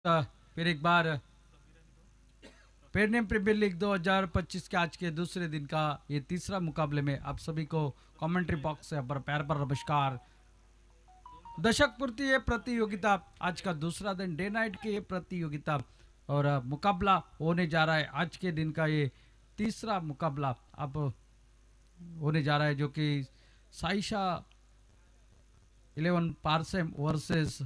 फिर एक बार पेडनेम premiere league 2025 के आज के दूसरे दिन का ये तीसरा मुकाबले में आप सभी को कमेंट्री बॉक्स से प्यार पर नमस्कार। दशक पूर्ति ये प्रतियोगिता आज का दूसरा दिन डे नाइट की ये प्रतियोगिता और मुकाबला होने जा रहा है। आज के दिन का ये तीसरा मुकाबला अब होने जा रहा है जो कि Saisha 11 Parsem versus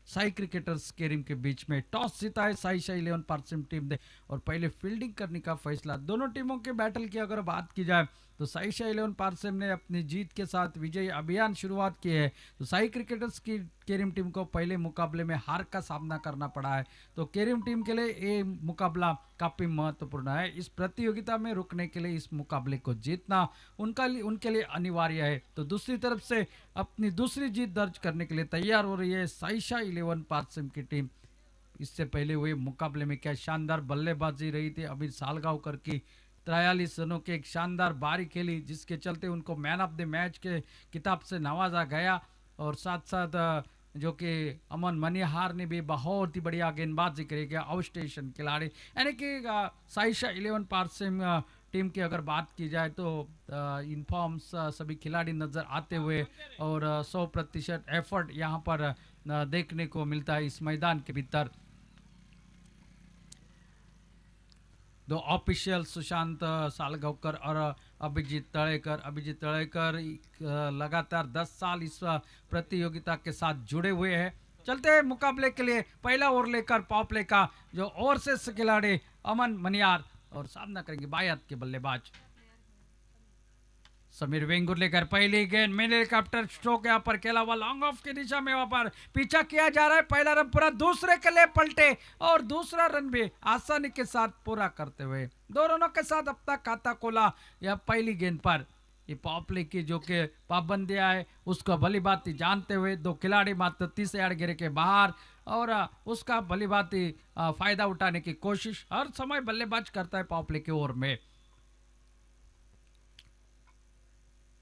Sai cricketers Kerim के बीच में टॉस जीता है साइशा 11 पारसेम टीम ने और पहले फील्डिंग करने का फैसला। दोनों टीमों के बैटल की अगर बात की जाए तो साइशा 11 पारसेम ने अपनी जीत के साथ विजयी अभियान शुरुआत की है। तो साई क्रिकेटर्स की केरिम टीम को पहले मुकाबले में हार का सामना करना पड़ा है, तो केरिम टीम के लिए ये मुकाबला काफ़ी महत्वपूर्ण है। इस प्रतियोगिता में रुकने के लिए इस मुकाबले को जीतना उनके लिए अनिवार्य है। तो दूसरी तरफ से अपनी दूसरी जीत दर्ज करने के लिए तैयार हो रही है साइशा 11 पारसेम की टीम। इससे पहले हुए मुकाबले में क्या शानदार बल्लेबाजी रही थी अभी सालगांवकर की। 43 रनों की एक शानदार बारी खेली जिसके चलते उनको मैन ऑफ द मैच के खिताब से नवाजा गया और साथ साथ जो कि अमन मनिहार ने भी बहुत ही बढ़िया गेंदबाजी करी, आउट स्टेशन खिलाड़ी। यानी कि साइशा 11 पारसेम टीम की अगर बात की जाए तो इनफॉर्म्स सभी खिलाड़ी नज़र आते हुए और 100% एफर्ट यहाँ पर देखने को मिलता है इस मैदान के भीतर। दो ऑफिशियल सुशांत सालगांवकर और अभिजीत तळेकर लगातार 10 साल इस प्रतियोगिता के साथ जुड़े हुए हैं। चलते हैं मुकाबले के लिए। पहला ओवर लेकर पावर प्ले का जो ओवरसीज खिलाड़ी अमन मनियार और सामना करेंगे बायत के बल्लेबाज समीर वेंगुर लेकर पहली गेंद मिनी हेलीकॉप्टर स्ट्रोक यहाँ पर खेला हुआ लॉन्ग ऑफ की दिशा में वहां पर पीछा किया जा रहा है। पहला रन पूरा दूसरे के लिए पलटे और दूसरा रन भी आसानी के साथ पूरा करते हुए 2 रनों के साथ अपना खाता खोला। यह पहली गेंद पर ये पावर प्ले की जो कि पाबंदियां है उसको भलीभांति जानते हुए 2 खिलाड़ी मात्र 30 यार्ड घेरे के बाहर और उसका भलीभांति फायदा उठाने की कोशिश हर समय बल्लेबाज करता है पावर प्ले के ओवर में।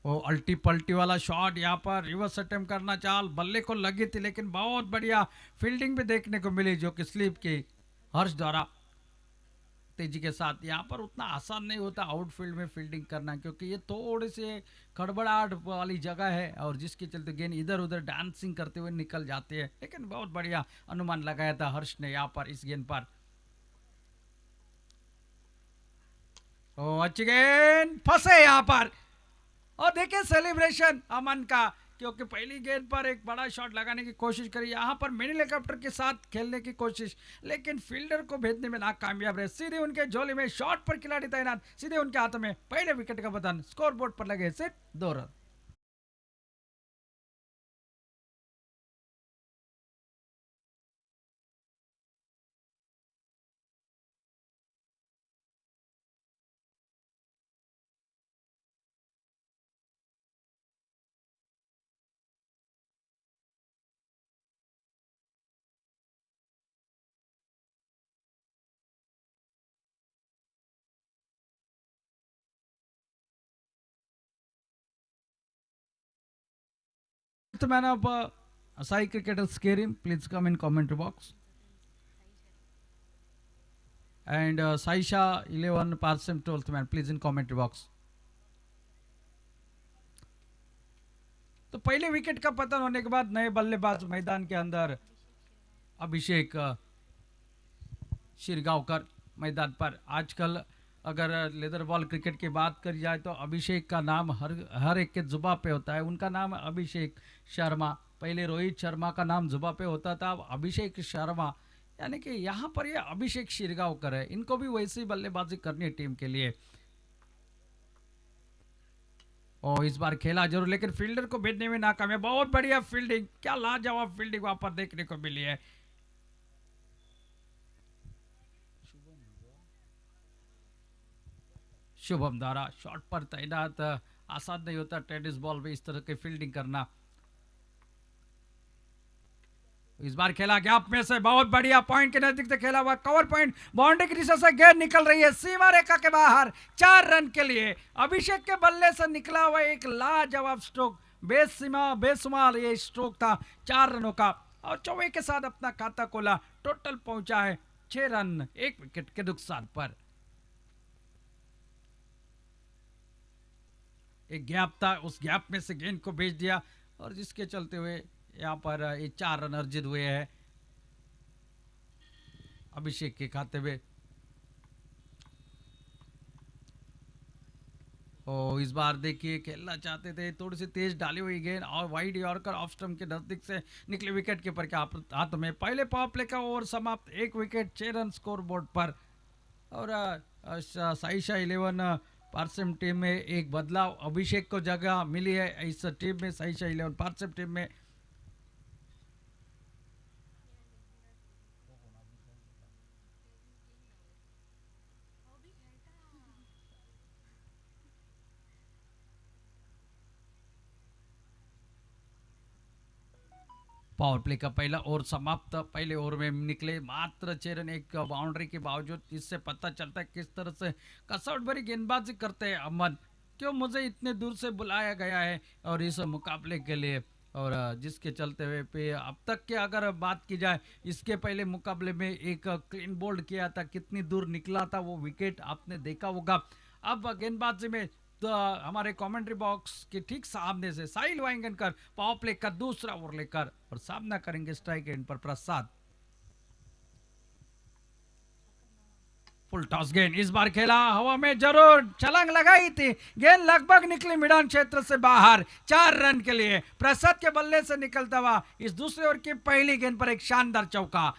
वो अल्टी पल्टी वाला शॉट यहाँ पर रिवर्स अटेम्प्ट करना चाल बल्ले को लगी थी लेकिन बहुत बढ़िया फील्डिंग भी देखने को मिली जो कि स्लीप की हर्ष द्वारा तेजी के साथ। यहाँ पर उतना आसान नहीं होता आउटफील्ड में फील्डिंग करना क्योंकि ये थोड़ी सी खड़बड़ाहट वाली जगह है और जिसके चलते गेंद इधर उधर डांसिंग करते हुए निकल जाती है, लेकिन बहुत बढ़िया अनुमान लगाया था हर्ष ने यहाँ पर इस गेंद पर। अच्छी गेंद फंसे यहाँ पर और देखिए सेलिब्रेशन अमन का क्योंकि पहली गेंद पर एक बड़ा शॉट लगाने की कोशिश करी, यहाँ पर मिनी हेलीकॉप्टर के साथ खेलने की कोशिश लेकिन फील्डर को भेजने में नाकामयाब रहे। सीधे उनके झोले में शॉट पर खिलाड़ी तैनात, सीधे उनके हाथों में पहले विकेट का बटन। स्कोर बोर्ड पर लगे सिर्फ 2 run. The man of Sai cricketers Kerim, please come in commentary box. And Saisha 11 Parsem 12th man, please in commentary box. तो पहले विकेट का पतन होने के बाद नए बल्लेबाज मैदान के अंदर अभिषेक शिरगांवकर मैदान पर। आजकल अगर लेदर बॉल क्रिकेट की बात करी जाए तो अभिषेक का नाम हर एक के जुबा पे होता है। उनका नाम अभिषेक शर्मा, पहले रोहित शर्मा का नाम जुबा पे होता था, अब अभिषेक शर्मा, यानी कि यहाँ पर ये अभिषेक शिरगांवकर है। इनको भी वैसी बल्लेबाजी करनी है टीम के लिए। और इस बार खेला जरूर लेकिन फील्डर को भेजने में नाकाम है। बहुत बढ़िया फील्डिंग, क्या लाजवाब फील्डिंग वहां पर देखने को मिली है। शुभम धारा शॉट पर तैनात, आसान नहीं होता टेनिस बॉल में इस तरह की फील्डिंग करना। इस बार खेला गैप में से, बहुत बढ़िया पॉइंट के नजदीक से खेला हुआ कवर पॉइंट, बाउंड्री की दिशा से गेंद निकल रही है सीमा रेखा के बाहर 4 रन के लिए। अभिषेक के बल्ले से निकला हुआ एक लाजवाब स्ट्रोक, बेशुमार ये स्ट्रोक था 4 रनों का। और चौवे के साथ अपना खाता खोला। टोटल पहुंचा है 6 रन 1 विकेट के नुकसान पर। एक गैप था, उस गैप में से गेंद को भेज दिया और जिसके चलते हुए यहाँ पर ये 4 रन अर्जित हुए हैं अभिषेक के खाते में। ओ इस बार देखिए खेलना चाहते थे, थोड़ी सी तेज डाली हुई गेंद और वाइड यॉर्कर ऑफ स्टंप के नजदीक से निकले विकेट कीपर के हाथ में। पहले पावर प्ले का ओवर समाप्त, 1 विकेट 6 रन स्कोर बोर्ड पर। और साइशा 11 पार्सिम टीम में एक बदलाव, अभिषेक को जगह मिली है इस टीम में, साइशा 11 पार्सिम टीम में। पावर प्ले का पहला ओवर समाप्त, पहले ओवर में निकले मात्र 6 रन 1 बाउंड्री के बावजूद। इससे पता चलता है किस तरह से कसौट भरी गेंदबाजी करते हैं अमन। क्यों मुझे इतने दूर से बुलाया गया है और इस मुकाबले के लिए, और जिसके चलते हुए पे अब तक की अगर बात की जाए, इसके पहले मुकाबले में एक क्लीन बोल्ड किया था, कितनी दूर निकला था वो विकेट आपने देखा होगा। अब गेंदबाजी में तो हमारे कमेंट्री बॉक्स के ठीक सामने से साहिल वाइंगनकर पावर प्ले का दूसरा ओवर लेकर और सामना करेंगे स्ट्राइक एंड पर प्रसाद। फुल टॉस गेंद इस बार खेला, हवा में जरूर छलांग लगाई थी, गेंद लगभग निकली मैदान क्षेत्र से बाहर। 4 रन के लिए प्रसाद के बल्ले से निकलता हुआ इस दूसरे ओवर की पहली गेंद पर एक शानदार चौका।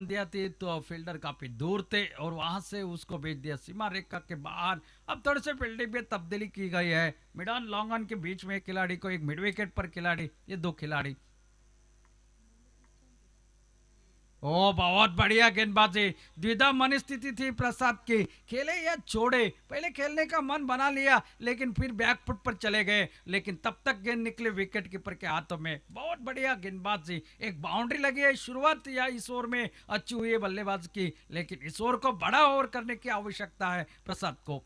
दिया थी तो फील्डर काफी दूर थे और वहां से उसको भेज दिया सीमा रेखा के बाहर। अब थोड़े से फील्डिंग में तब्दीली की गई है, मिड ऑन लॉन्ग ऑन के बीच में एक खिलाड़ी को, एक मिड विकेट पर खिलाड़ी, ये 2 खिलाड़ी। ओ बहुत बढ़िया गेंदबाजी, द्विधा मन स्थिति थी प्रसाद की, खेले या छोड़े। पहले खेलने का मन बना लिया लेकिन फिर बैक फुट पर चले गए, लेकिन तब तक गेंद निकले विकेट कीपर के हाथों में। बहुत बढ़िया गेंदबाजी, एक बाउंड्री लगी है। शुरुआत या इस ओवर में अच्छी हुई है बल्लेबाज की, लेकिन इस ओवर को बड़ा ओवर करने की आवश्यकता है प्रसाद को।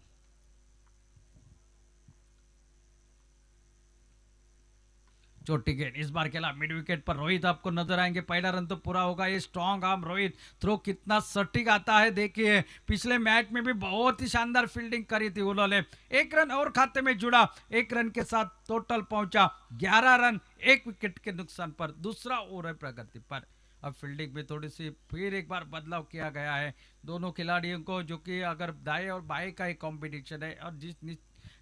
चोटी गेंद इस बार खेला मिड विकेट पर, रोहित आपको नजर आएंगे, पहला रन तो पूरा होगा। ये स्ट्रॉन्ग आर्म रोहित, थ्रो कितना सटीक आता है देखिए। पिछले मैच में भी बहुत ही शानदार फील्डिंग करी थी उन्होंने। 1 रन और खाते में जुड़ा, 1 रन के साथ टोटल पहुंचा 11 रन 1 विकेट के नुकसान पर। दूसरा ओवर है प्रगति पर। अब फील्डिंग में थोड़ी सी फिर एक बार बदलाव किया गया है दोनों खिलाड़ियों को, जो कि अगर दाएं और बाएं का एक कॉम्बिनेशन है, और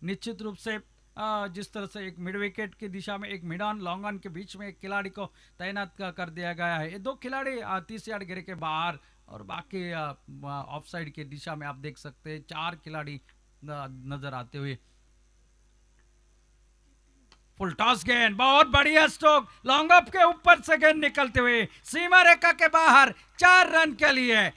निश्चित रूप से जिस तरह से एक मिड विकेट की दिशा में, एक मिड ऑन लॉन्ग ऑन के बीच में एक खिलाड़ी को तैनात कर दिया गया है। ये 2 खिलाड़ी 30 यार्ड घेरे के बाहर, और बाकी ऑफ साइड की दिशा में आप देख सकते हैं 4 खिलाड़ी नजर आते हुए। फुल टॉस गेंद, बहुत बढ़िया स्ट्रोक, लॉन्ग ऑफ के ऊपर से गेंद निकलते हुए सीमा रेखा के बाहर, 4 रन के लिए।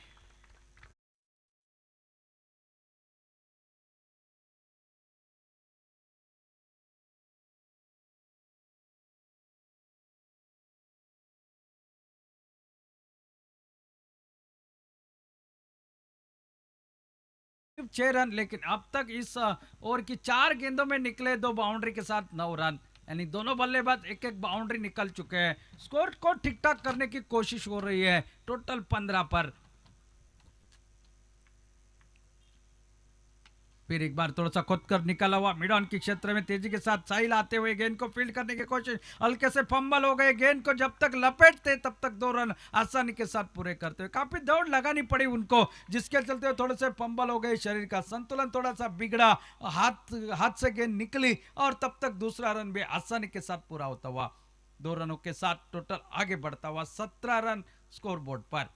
सिर्फ 6 रन, लेकिन अब तक इस ओवर की 4 गेंदों में निकले 2 बाउंड्री के साथ 9 रन, यानी दोनों बल्लेबाज एक एक बाउंड्री निकल चुके हैं। स्कोर को ठीक ठाक करने की कोशिश हो रही है, टोटल 15 पर। फिर एक बार थोड़ा सा खुद कर निकला हुआ मिड ऑन के क्षेत्र में तेजी के साथ साहिल आते हुए गेंद को फील्ड करने की कोशिश, हल्के से फंबल हो गए। गेंद को जब तक लपेटते तब तक 2 रन आसानी के साथ पूरे करते हुए, काफी दौड़ लगानी पड़ी उनको, जिसके चलते हुए थोड़े से फंबल हो गए, शरीर का संतुलन थोड़ा सा बिगड़ा, हाथ हाथ से गेंद निकली और तब तक दूसरा रन भी आसानी के साथ पूरा होता हुआ 2 रनों के साथ टोटल आगे बढ़ता हुआ 17 रन स्कोर बोर्ड पर।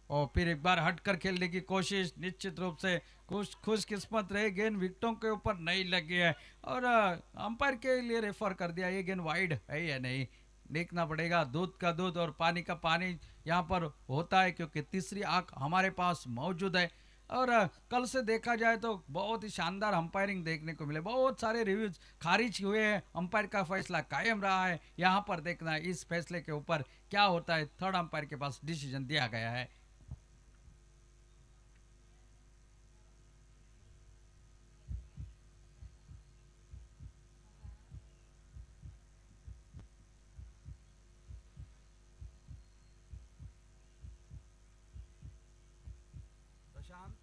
और फिर एक बार हटकर खेलने की कोशिश, निश्चित रूप से खुशकिस्मत रहे, गेंद विकेटों के ऊपर नहीं लगी है और अंपायर के लिए रेफर कर दिया ये गेंद वाइड है या नहीं। देखना पड़ेगा, दूध का दूध और पानी का पानी यहाँ पर होता है, क्योंकि तीसरी आंख हमारे पास मौजूद है। और कल से देखा जाए तो बहुत ही शानदार अंपायरिंग देखने को मिले, बहुत सारे रिव्यूज खारिज हुए हैं, अंपायर का फैसला कायम रहा है। यहाँ पर देखना है इस फैसले के ऊपर क्या होता है, थर्ड अंपायर के पास डिसीजन दिया गया है। प्रशांत,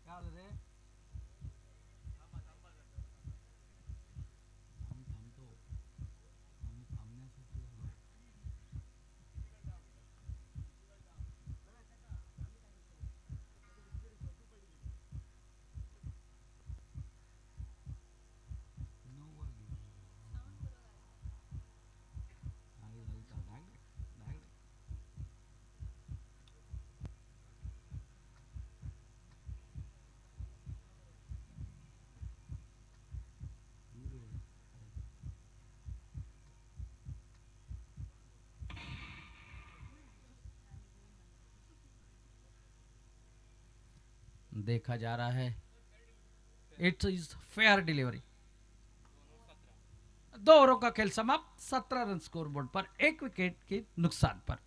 क्या रे? हम थांबतो, आम्ही थांबण्यासाठी आलो. नऊ वाजले. आगे जायचं, डायरेक्ट देखा जा रहा है, इट्स इज फेयर डिलीवरी। दो ओवरों का खेल समाप्त, 17 रन स्कोर बोर्ड पर, एक विकेट के नुकसान पर।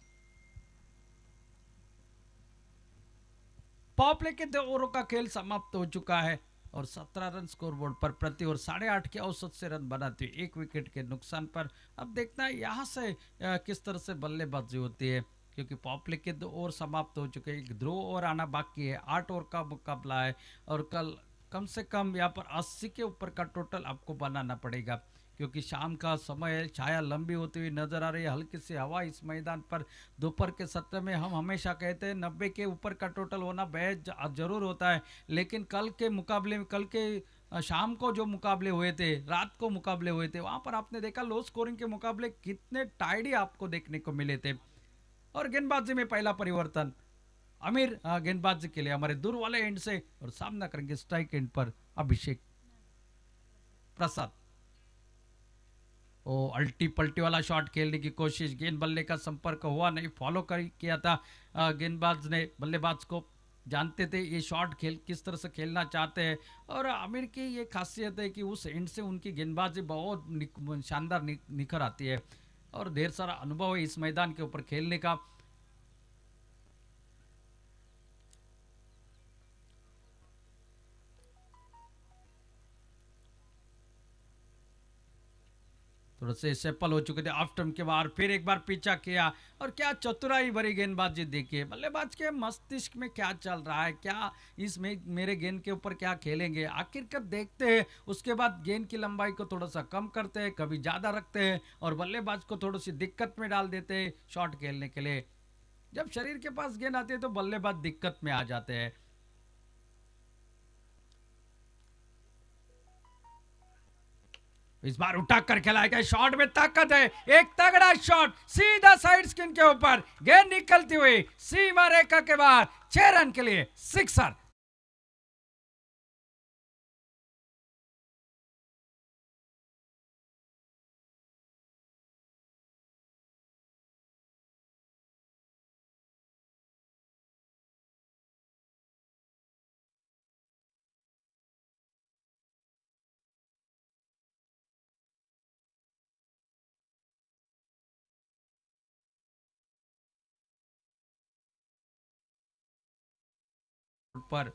पॉपले के 2 ओवरों का खेल समाप्त हो चुका है और 17 रन स्कोर बोर्ड पर, प्रति ओवर 8.5 के औसत से रन बनाते हुए एक विकेट के नुकसान पर। अब देखना है यहाँ से किस तरह से बल्लेबाजी होती है, क्योंकि पॉपले के 2 ओवर समाप्त हो चुके हैं, एक ध्रुव ओवर आना बाकी है, 8 ओवर का मुकाबला है। और कल कम से कम यहाँ पर 80 के ऊपर का टोटल आपको बनाना पड़ेगा, क्योंकि शाम का समय है, छाया लंबी होती हुई नजर आ रही है, हल्की सी हवा इस मैदान पर। दोपहर के सत्र में हम हमेशा कहते हैं 90 के ऊपर का टोटल होना बेहद जरूर होता है, लेकिन कल के मुकाबले में, कल के शाम को जो मुकाबले हुए थे, रात को मुकाबले हुए थे, वहां पर आपने देखा लो स्कोरिंग के मुकाबले कितने टाइडी आपको देखने को मिले थे। और गेंदबाजी में पहला परिवर्तन आमिर गेंदबाजी के लिए हमारे दूर वाले एंड से, और सामना करेंगे स्ट्राइक एंड पर अभिषेक प्रसाद। ओ अल्टी पल्टी वाला शॉट खेलने की कोशिश, गेंद बल्ले का संपर्क हुआ नहीं, फॉलो कर किया था गेंदबाज ने, बल्लेबाज को जानते थे ये शॉट खेल किस तरह से खेलना चाहते हैं। और आमिर की ये खासियत है कि उस एंड से उनकी गेंदबाजी बहुत शानदार निखर आती है, और ढेर सारा अनुभव है इस मैदान के ऊपर खेलने का। थोड़ा से सफल हो चुके थे आफ्टर के बाद, फिर एक बार पीछा किया, और क्या चतुराई भरी गेंदबाजी देखिए, बल्लेबाज के मस्तिष्क में क्या चल रहा है, क्या इसमें मेरे गेंद के ऊपर क्या खेलेंगे, आखिरकार देखते हैं। उसके बाद गेंद की लंबाई को थोड़ा सा कम करते हैं, कभी ज़्यादा रखते हैं, और बल्लेबाज को थोड़ी सी दिक्कत में डाल देते हैं शॉट खेलने के लिए। जब शरीर के पास गेंद आती है तो बल्लेबाज दिक्कत में आ जाते हैं। इस बार उठा कर खेला गया, शॉट में ताकत है, एक तगड़ा शॉट सीधा साइड स्किन के ऊपर, गेंद निकलती हुई सीमा रेखा के बाद 6 रन के लिए सिक्सर। पर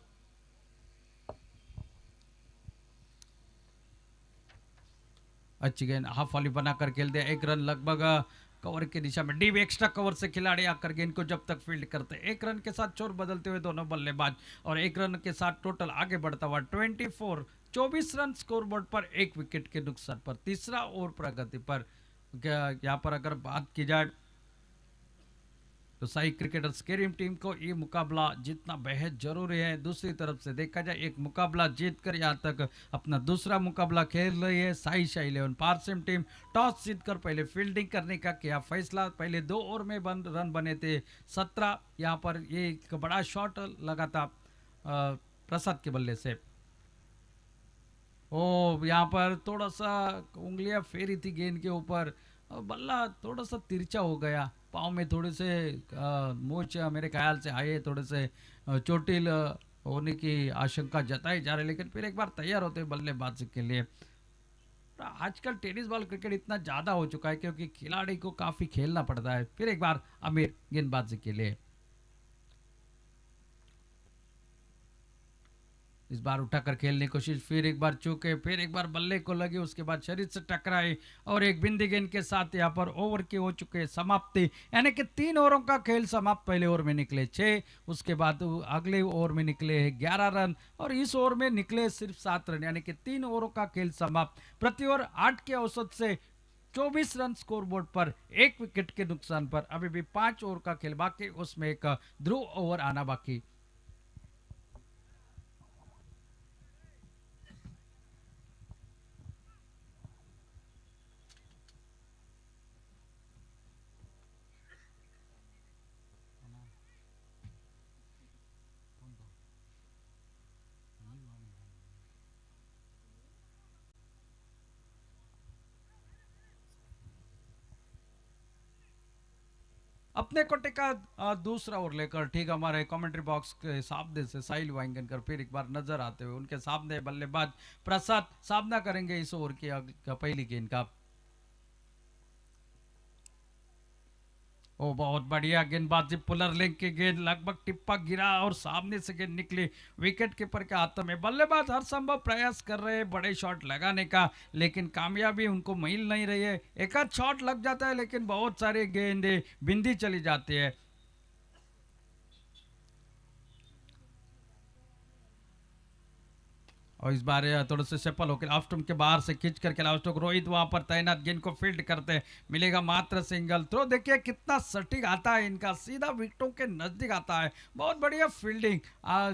अच्छी गेंद हाफ वॉली बनाकर खेल दिया, एक रन लगभग कवर की दिशा में, डीप एक्स्ट्रा कवर से खिलाड़ी आकर गेंद को जब तक फील्ड करते, एक रन के साथ चोर बदलते हुए दोनों बल्लेबाज, और एक रन के साथ टोटल आगे बढ़ता हुआ 24 रन स्कोर बोर्ड पर, एक विकेट के नुकसान पर, तीसरा ओवर प्रगति पर। यहाँ पर अगर बात की जाए तो साई क्रिकेटर्स केरीम टीम को ये मुकाबला जीतना बेहद जरूरी है। दूसरी तरफ से देखा जाए एक मुकाबला जीतकर यहाँ तक अपना दूसरा मुकाबला खेल रही है साई शाही इलेवन पारसिम टीम। टॉस जीतकर पहले फील्डिंग करने का किया फैसला। पहले 2 ओवर में रन बने थे 17। यहाँ पर ये एक बड़ा शॉट लगा था प्रसाद के बल्ले से। ओ यहाँ पर थोड़ा सा उंगलियां फेरी थी गेंद के ऊपर और बल्ला थोड़ा सा तिरछा हो गया। पाँव में थोड़े से मोच मेरे ख्याल से आए थोड़े से चोटिल होने की आशंका जताई जा रही है। लेकिन फिर एक बार तैयार होते हैं बल्लेबाजी के लिए। आजकल टेनिस बॉल क्रिकेट इतना ज़्यादा हो चुका है क्योंकि खिलाड़ी को काफ़ी खेलना पड़ता है। फिर एक बार आमिर गेंदबाजी के लिए इस बार उठाकर खेलने की कोशिश। फिर एक बार चूके फिर एक बार बल्ले को लगी उसके बाद शरीर से टकराई और एक बिंदी गेंद के साथ यहाँ पर ओवर के हो चुके समाप्ति। यानी कि 3 ओवरों का खेल समाप्त। पहले ओवर में निकले 6, उसके बाद अगले ओवर में निकले 11 रन और इस ओवर में निकले सिर्फ 7 रन। यानी कि 3 ओवरों का खेल समाप्त। प्रति ओवर 8 के औसत से 24 रन स्कोरबोर्ड पर 1 विकेट के नुकसान पर। अभी भी 5 ओवर का खेल बाकी, उसमें एक ध्रुव ओवर आना बाकी। अपने कोटे का दूसरा ओवर लेकर ठीक हमारे कमेंट्री बॉक्स के सामने से साहिल वाइंगनकर फिर एक बार नजर आते हुए उनके सामने बल्लेबाज प्रसाद सामना करेंगे इस ओवर की पहली गेंद का। ओ बहुत बढ़िया गेंदबाजी पुलर लिंक की गेंद लगभग टिप्पा गिरा और सामने से गेंद निकली विकेट कीपर के हाथों में। बल्लेबाज हर संभव प्रयास कर रहे हैं बड़े शॉट लगाने का लेकिन कामयाबी उनको मिल नहीं रही है। एक आध शॉट लग जाता है लेकिन बहुत सारे गेंदे बिंदी चली जाती है। और इस बार थोड़े से सफल होकर ऑफ स्टंप के बाहर से खींच करके लास्ट रोहित वहां पर तैनात गेंद को फील्ड करते मिलेगा मात्र सिंगल थ्रो। देखिए कितना सटीक आता है इनका, सीधा विकेटों के नजदीक आता है। बहुत बढ़िया फील्डिंग,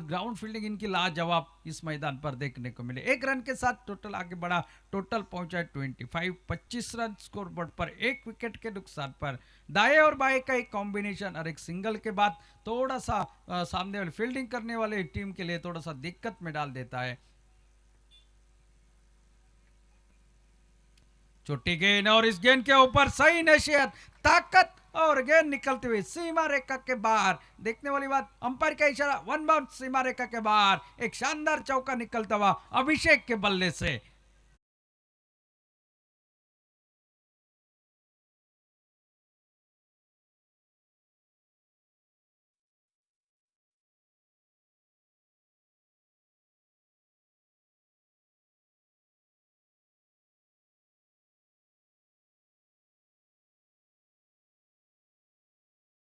ग्राउंड फील्डिंग इनकी लाजवाब इस मैदान पर देखने को मिले। 1 रन के साथ टोटल आगे बढ़ा, टोटल पहुंचा 25, 25 रन स्कोर बोर्ड पर 1 विकेट के नुकसान पर। दाएं और बाएं का एक कॉम्बिनेशन और एक सिंगल के बाद थोड़ा सा सामने वाले फील्डिंग करने वाले टीम के लिए थोड़ा सा दिक्कत में डाल देता है। छोटी गेंद और इस गेंद के ऊपर सही नशियत ताकत और गेंद निकलती हुई सीमा रेखा के बाहर। देखने वाली बात अंपायर का इशारा, वन बाउंड सीमा रेखा के बाहर एक शानदार चौका निकलता हुआ अभिषेक के बल्ले से।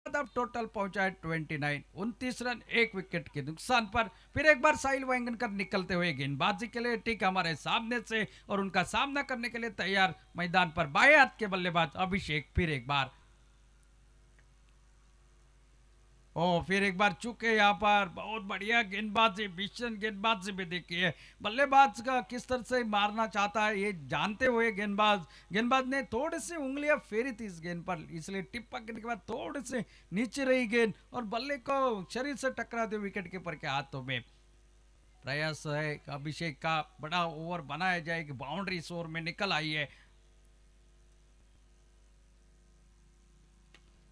अब टोटल पहुंचा है 29, 29 रन 1 विकेट के नुकसान पर। फिर एक बार साहिल वाइंगनकर निकलते हुए गेंदबाजी के लिए ठीक हमारे सामने से और उनका सामना करने के लिए तैयार मैदान पर बाएं हाथ के बल्लेबाज अभिषेक। फिर एक बार ओ फिर एक बार चुके यहाँ पर बहुत बढ़िया गेंदबाजी, भीषण गेंदबाजी भी देखी है। बल्लेबाज का किस तरह से मारना चाहता है ये जानते हुए गेंदबाज ने थोड़ी सी उंगलियां फेरी थी इस गेंद पर, इसलिए टिप पकड़ने के बाद थोड़ी से नीचे रही गेंद और बल्ले को शरीर से टकराते विकेट कीपर के हाथों में। प्रयास है अभिषेक का बड़ा ओवर बनाया जाए कि बाउंड्री इस ओवर में निकल आई है।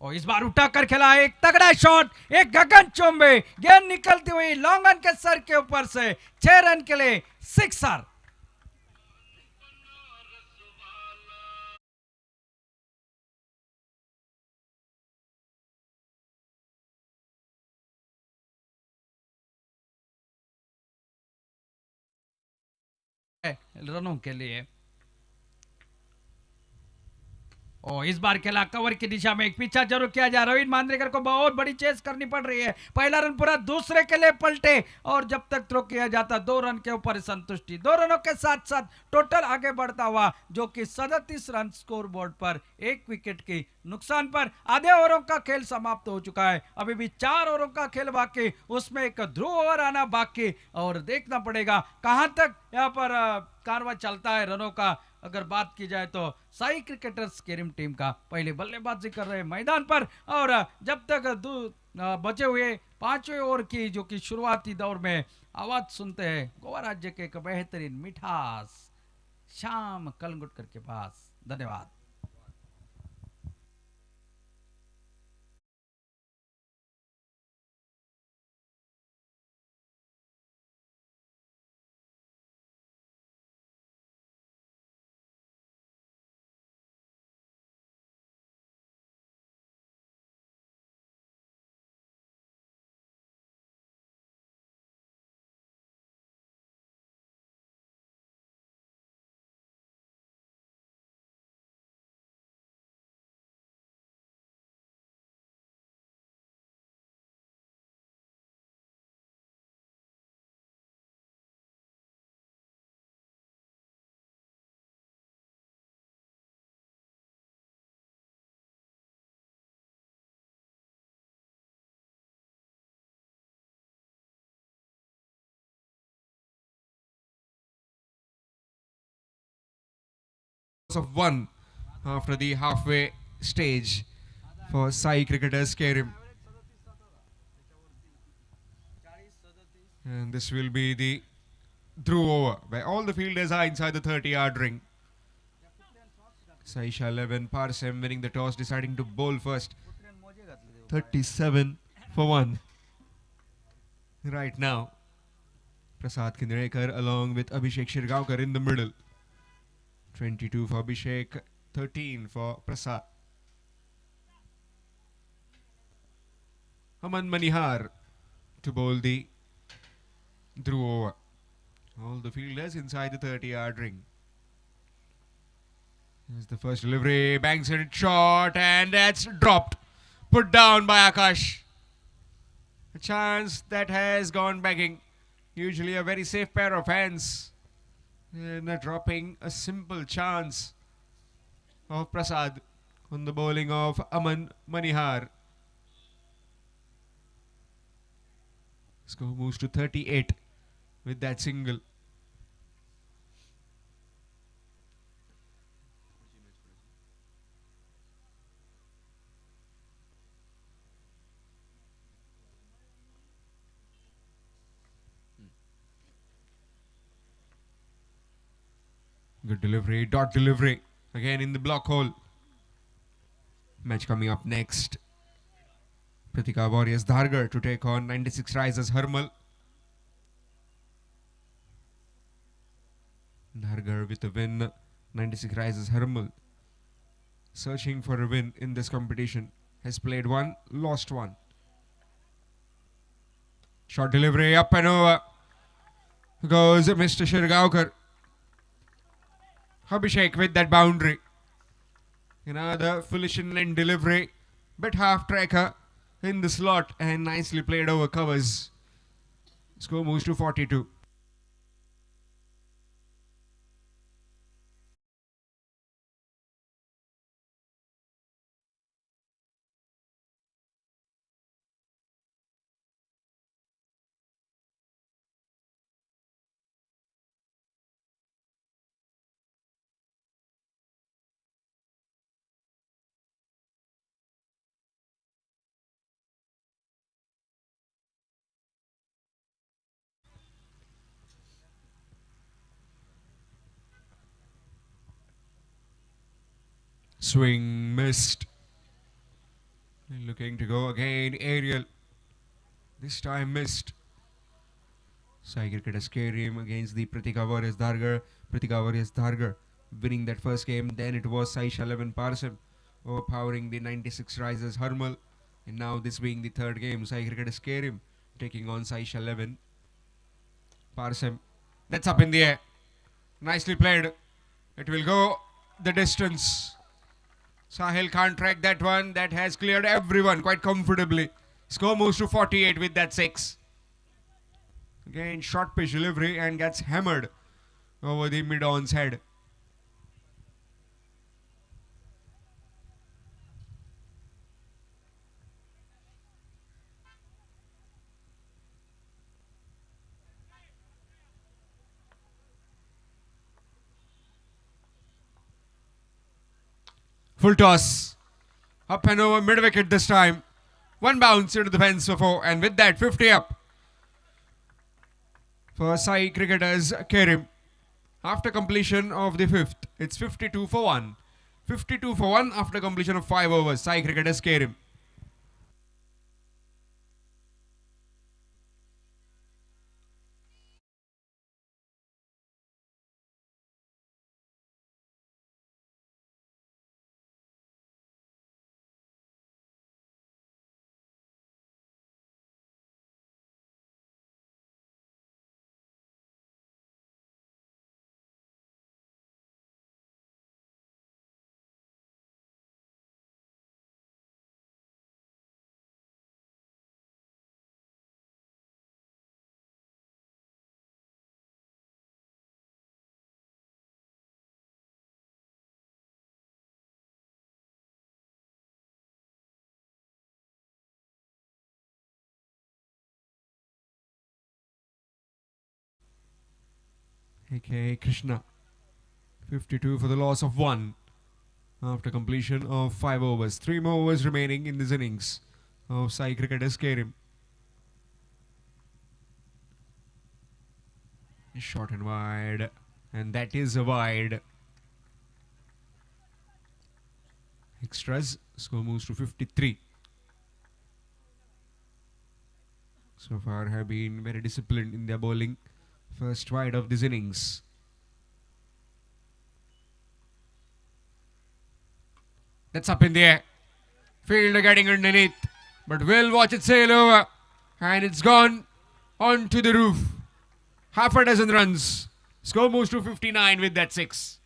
और इस बार उठाकर खेला एक तगड़ा शॉट, एक गगन चुंबी गेंद निकलती हुई लॉन्गन के सर के ऊपर से 6 रन के लिए सिक्सर। रनों के लिए ओ इस बार खेला कवर की दिशा में एक पीछा जरूर किया जाए। रविंद्र मांद्रेकर को बहुत बड़ी चेस करनी पड़ रही है। पहला रन पूरा दूसरे के लिए पलटे और जब तक थ्रो किया जाता 2 रन के ऊपर संतुष्टि। 2 रनों के साथ साथ टोटल आगे बढ़ता हुआ जो कि 37 रन स्कोर बोर्ड पर 1 विकेट की नुकसान पर। आधे ओवरों का खेल समाप्त हो चुका है। अभी भी 4 ओवरों का खेल बाकी, उसमें एक ध्रुव ओवर आना बाकी और देखना पड़ेगा कहां तक यहां पर कारवा चलता है रनों का। अगर बात की जाए तो साई क्रिकेटर्स केरिम टीम का पहले बल्लेबाजी कर रहे मैदान पर और जब तक बचे हुए 5वें ओवर की जो कि शुरुआती दौर में आवाज सुनते हैं गोवा राज्य के एक बेहतरीन मिठास श्याम कलंगुटकर के पास। धन्यवाद। of one after the halfway stage for Sai cricketers Kerim. And this will be the through over where all the fielders are inside the 30-yard ring. Saisha 11, Parsem winning the toss, deciding to bowl first. 37 for 1. Right now, Prasad Kinrekar along with Abhishek Shirgaonkar in the middle. 22 for Abhishek, 13 for Prasad. Aman Manihar to bowl the through over. All the fielders inside the 30-yard ring. Here's the first delivery, bangs it short, and that's dropped. Put down by Akash. A chance that has gone begging. Usually a very safe pair of hands. And they're dropping a simple chance of Prasad on the bowling of Aman Manihar. Score moves to 38 with that single. Good delivery, dot delivery. Again in the block hole. Match coming up next. Pratika Warriors Dhargar to take on 96 Risers Harmal. Dhargar with a win. 96 Risers Harmal searching for a win in this competition. Has played one, lost one. Short delivery up and over. Goes Mr. Shirgaonkar. Abhishek with that boundary. Another foolish inland delivery. Bit half tracker in the slot and nicely played over covers. Score moves to 42. Swing missed. Looking to go again. Aerial. This time missed. Sai cricketers Kerim against the Pratika Warriors Dhargar. Pratika Warriors Dhargar winning that first game. Then it was Saisha 11 Parsem overpowering the 96 Risers Harmal. And now this being the third game. Sai cricketers Kerim taking on Saisha 11 Parsem. That's up in the air. Nicely played. It will go the distance. Sahil can't track that one. That has cleared everyone quite comfortably. Score moves to 48 with that 6. Again, short pitch delivery and gets hammered over the mid-on's head. Full toss. Up and over mid-wicket this time. One bounce into the fence for 4, and with that 50 up for Sai cricketers Kerim. After completion of the 5th, it's 52 for 1. 52 for 1 after completion of 5 overs. Sai cricketers Kerim. aka Krishna. 52 for the loss of 1 after completion of 5 overs. 3 more overs remaining in this innings of Sai cricketers Kerim. Short and wide, and that is a wide. Extras, score moves to 53. So far have been very disciplined in their bowling. First wide of this innings. That's up in the air. Fielder getting underneath, but will watch it sail over, and it's gone onto the roof. Half a dozen runs. Score moves to 59 with that 6.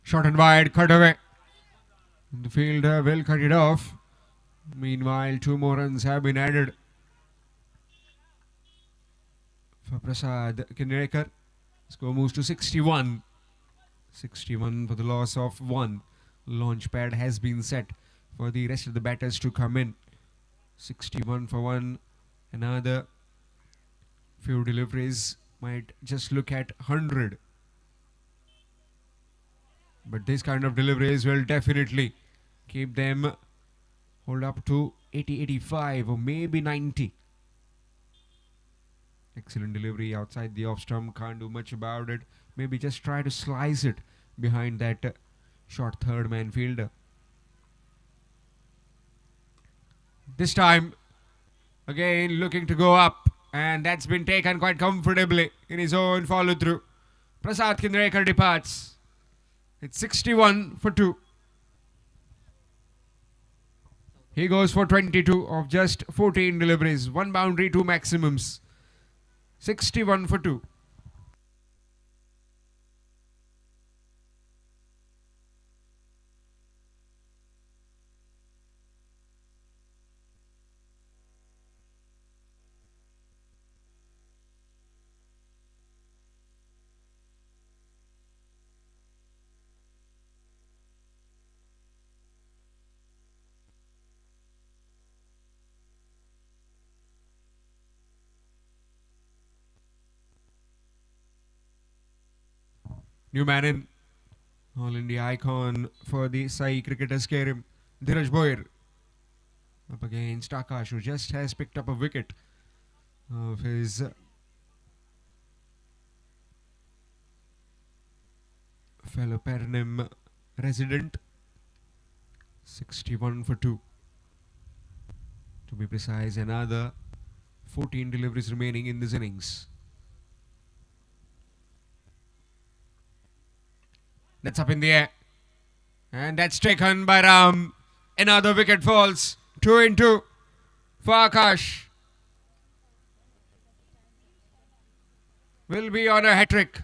Short and wide, cut away. The fielder will cut it off. Meanwhile, 2 more runs have been added for Prasad Kinrekar. Score moves to 61. 61 for the loss of 1. Launch pad has been set for the rest of the batters to come in. 61 for 1. Another few deliveries might just look at 100. But this kind of deliveries will definitely keep them hold up to 80, 85 or maybe 90. Excellent delivery outside the off stump. Can't do much about it. Maybe just try to slice it behind that short third man fielder. This time, again looking to go up, and that's been taken quite comfortably in his own follow through. Prasad Kinrekar departs. It's 61 for 2. He goes for 22 of just 14 deliveries. 1 boundary, 2 maximums. 61 for 2. New man in. All India icon for the Sai cricketers Kerim. Dheeraj Boyer up against Akash, who just has picked up a wicket of his fellow Pernim resident. 61 for 2. To be precise, another 14 deliveries remaining in this innings. That's up in the air. And that's taken by Ram. Another wicket falls. 2 in 2 for Akash. Will be on a hat-trick.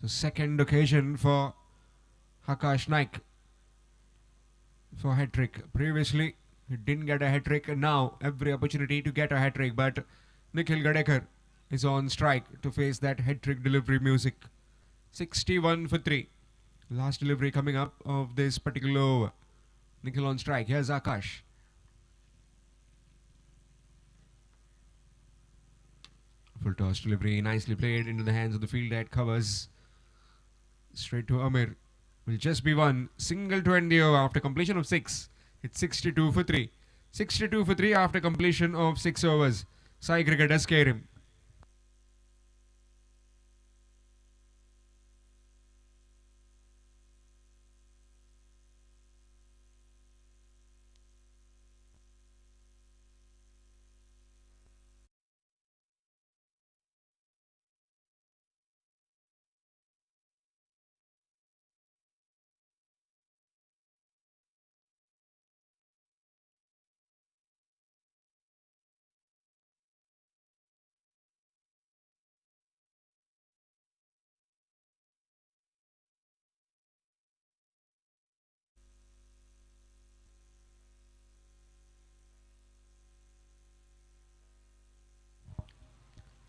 The second occasion for Akash Naik for hat-trick. Previously, he didn't get a hat-trick. Now, every opportunity to get a hat-trick. But Nikhil Gadekar is on strike to face that hat-trick delivery music. 61 for 3. Last delivery coming up of this particular over. Nikhil on strike. Here's Akash. Full toss delivery, nicely played into the hands of the field that covers. Straight to Amir. Will just be one. Single to end the over after completion of 6. It's 62 for 3. 62 for 3 after completion of 6 overs. Sai cricketers Kerim.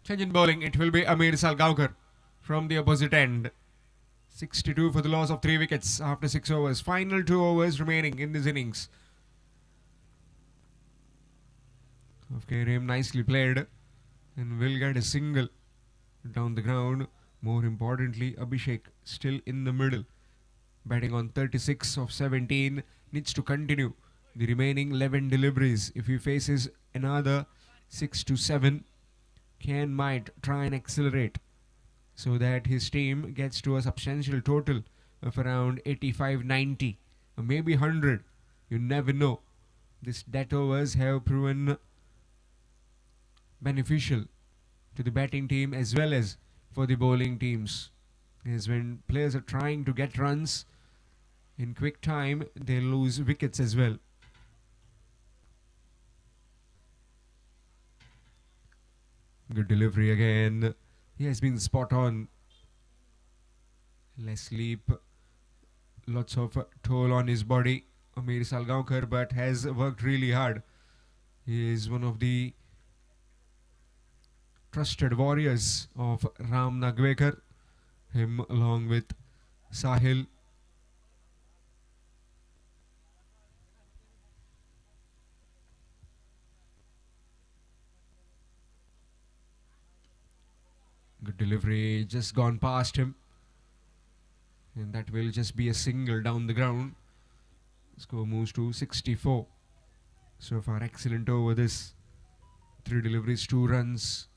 Change in bowling. It will be Amir Salgaonkar from the opposite end. 62 for the loss of 3 wickets after 6 overs. Final 2 overs remaining in this innings. Of Kerim, nicely played, and will get a single down the ground. More importantly, Abhishek still in the middle, batting on 36 of 17, needs to continue the remaining 11 deliveries. If he faces another 6 to 7, Ken might try and accelerate so that his team gets to a substantial total of around 85-90 or maybe 100. You never know. These death overs have proven beneficial to the batting team as well as for the bowling teams, as when players are trying to get runs in quick time, they lose wickets as well. Good delivery again. He has been spot on. Less sleep, lots of toll on his body, Amir Salgaonkar, but has worked really hard. He is one of the trusted warriors of Ram Nagvekar. Him along with Sahil. Good delivery, just gone past him. And that will just be a single down the ground. Score moves to 64. So far, excellent over this. 3 deliveries, 2 runs,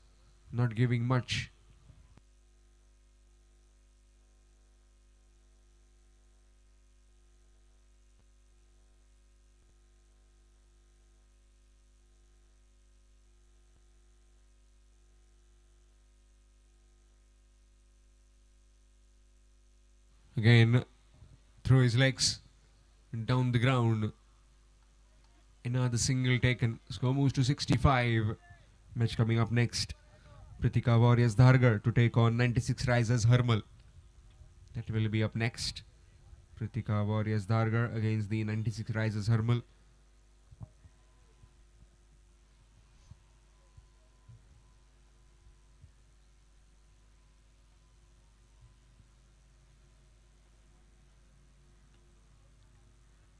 not giving much. Again, through his legs down the ground. Another single taken. Score moves to 65. Match coming up next. Pritika Warriors Dhargar to take on 96 Risers Hermal. That will be up next. Pritika Warriors Dhargar against the 96 Risers Hermal.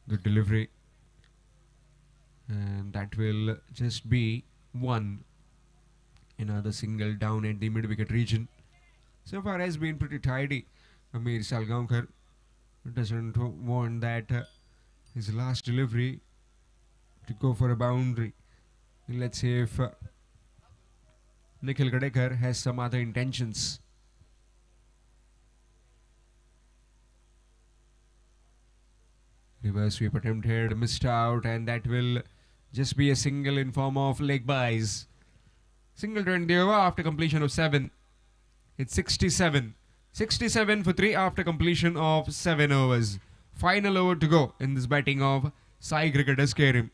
Good delivery. And that will just be one. Another single down at the mid-wicket region. So far has been pretty tidy. Amir Salgaonkar doesn't want that his last delivery to go for a boundary. Let's see if Nikhil Gadekar has some other intentions. Reverse sweep attempt here, missed out, and that will just be a single in form of leg buys. Single to end the over after completion of 7. It's 67. 67 for 3 after completion of 7 overs. Final over to go in this batting of Sai Cricketers Kerim.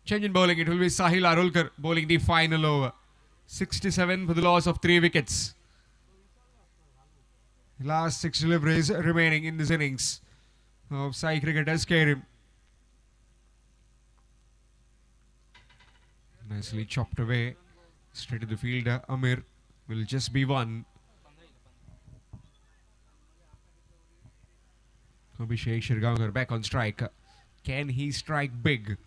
Change in bowling, it will be Sahil Arulkar bowling the final over. 67 for the loss of 3 wickets. Last 6 deliveries remaining in this innings of Sai Cricketers Kerim. Nicely chopped away. Straight to the fielder. Amir will just be one. Abhishek Shirgaonkar back on strike. Can he strike big?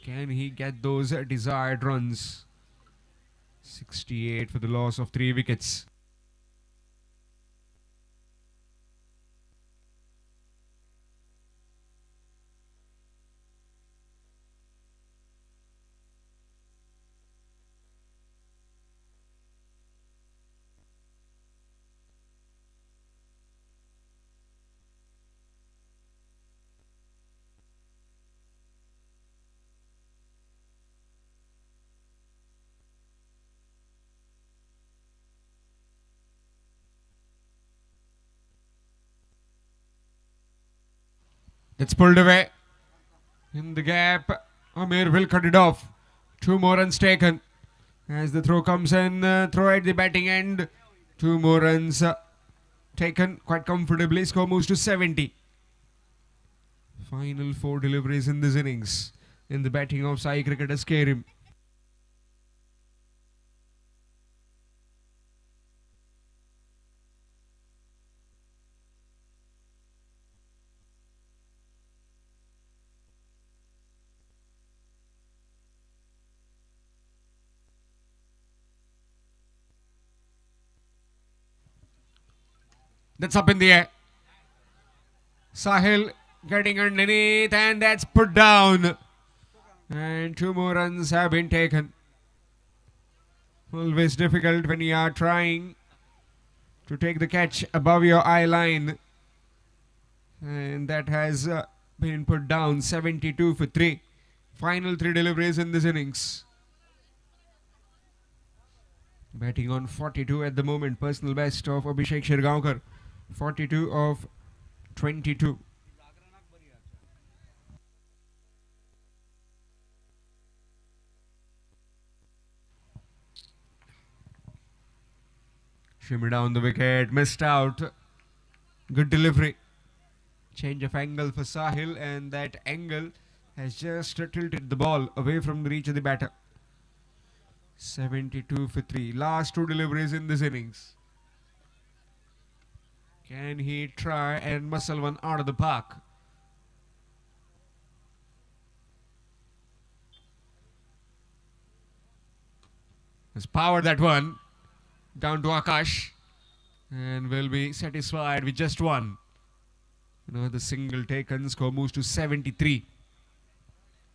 Can he get those desired runs? 68 for the loss of 3 wickets. It's pulled away. In the gap, Amir will cut it off. 2 more runs taken. As the throw comes in, throw at the batting end. 2 more runs taken quite comfortably. Score moves to 70. Final 4 deliveries in this innings. In the batting of Sai Cricketers Kerim. That's up in the air. Sahil getting underneath, and that's put down. And 2 more runs have been taken. Always difficult when you are trying to take the catch above your eye line. And that has been put down. 72 for 3. Final 3 deliveries in this innings. Batting on 42 at the moment. Personal best of Abhishek Shirgaonkar. 42 of 22. Shimmy down the wicket, missed out. Good delivery. Change of angle for Sahil, and that angle has just tilted the ball away from the reach of the batter. 72 for 3. Last 2 deliveries in this innings. Can he try and muscle one out of the park? Has powered that one down to Akash and will be satisfied with just one. Another single taken. Score moves to 73.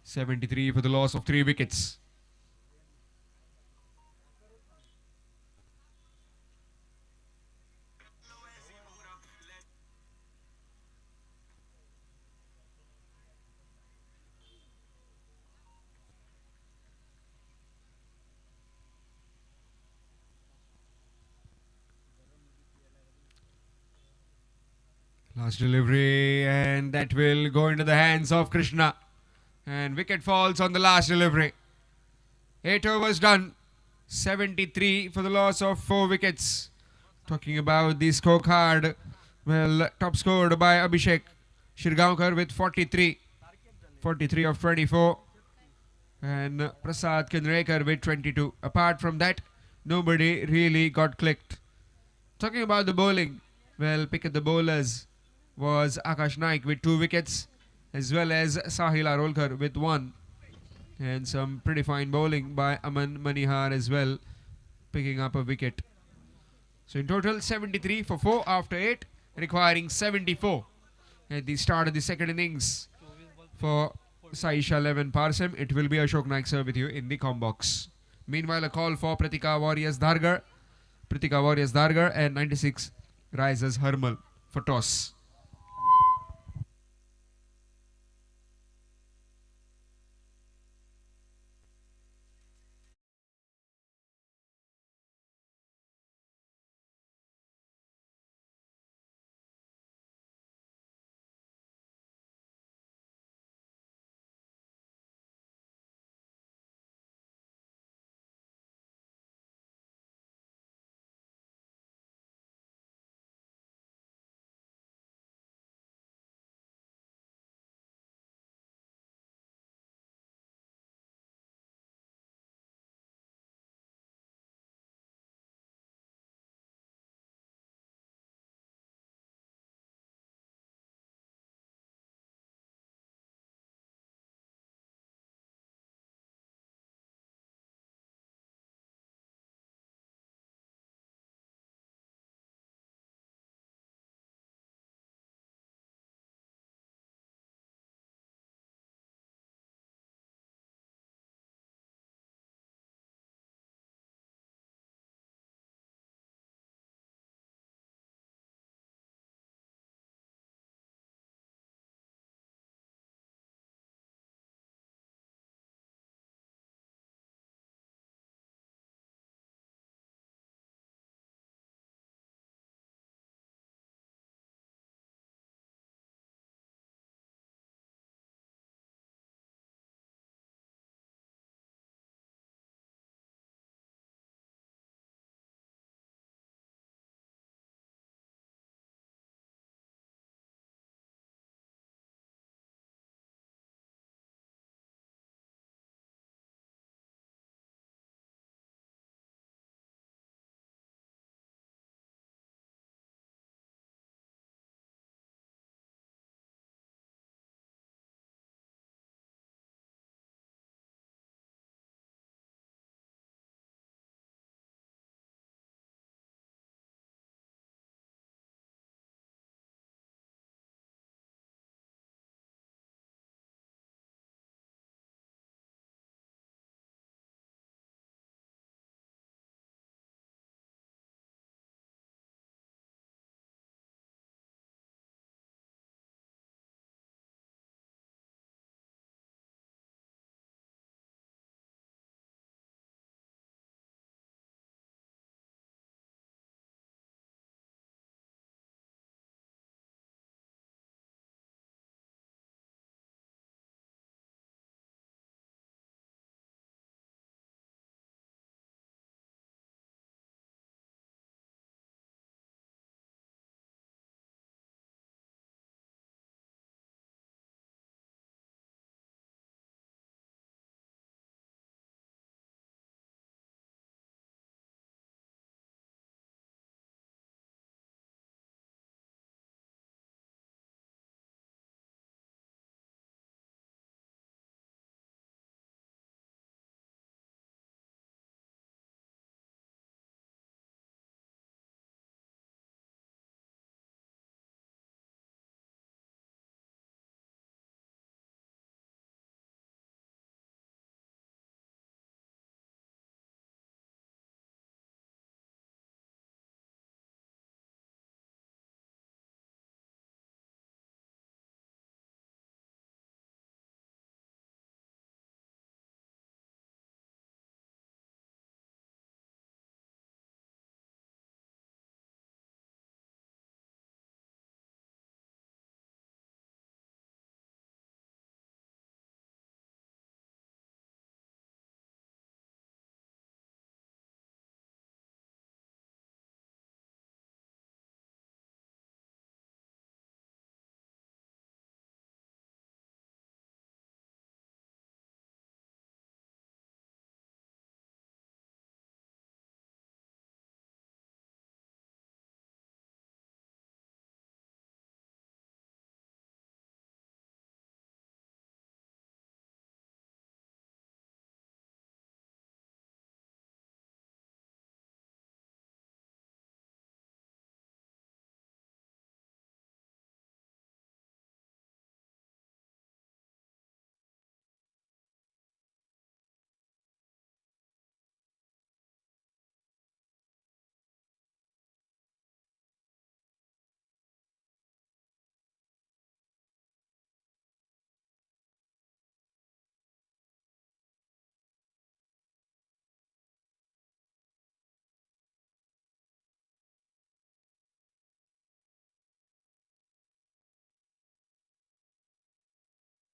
73 for the loss of 3 wickets. Last delivery, and that will go into the hands of Krishna. And wicket falls on the last delivery. 8 overs done. 73 for the loss of 4 wickets. Talking about the scorecard, well, top scored by Abhishek Shirgaonkar with 43. 43 of 24. And Prasad Kinrekar with 22. Apart from that, nobody really got clicked. Talking about the bowling, well, pick at the bowlers was Akash Naik with 2 wickets, as well as Sahil Arolkar with 1. And some pretty fine bowling by Aman Manihar as well, picking up a wicket. So in total, 73 for 4 after 8, requiring 74 at the start of the second innings for Saisha 11 Parsem. It will be Ashok Naik sir with you in the com box. Meanwhile, a call for Pratika Warriors Dhargar. Pratika Warriors Dhargar and 96 Risers Harmal for toss.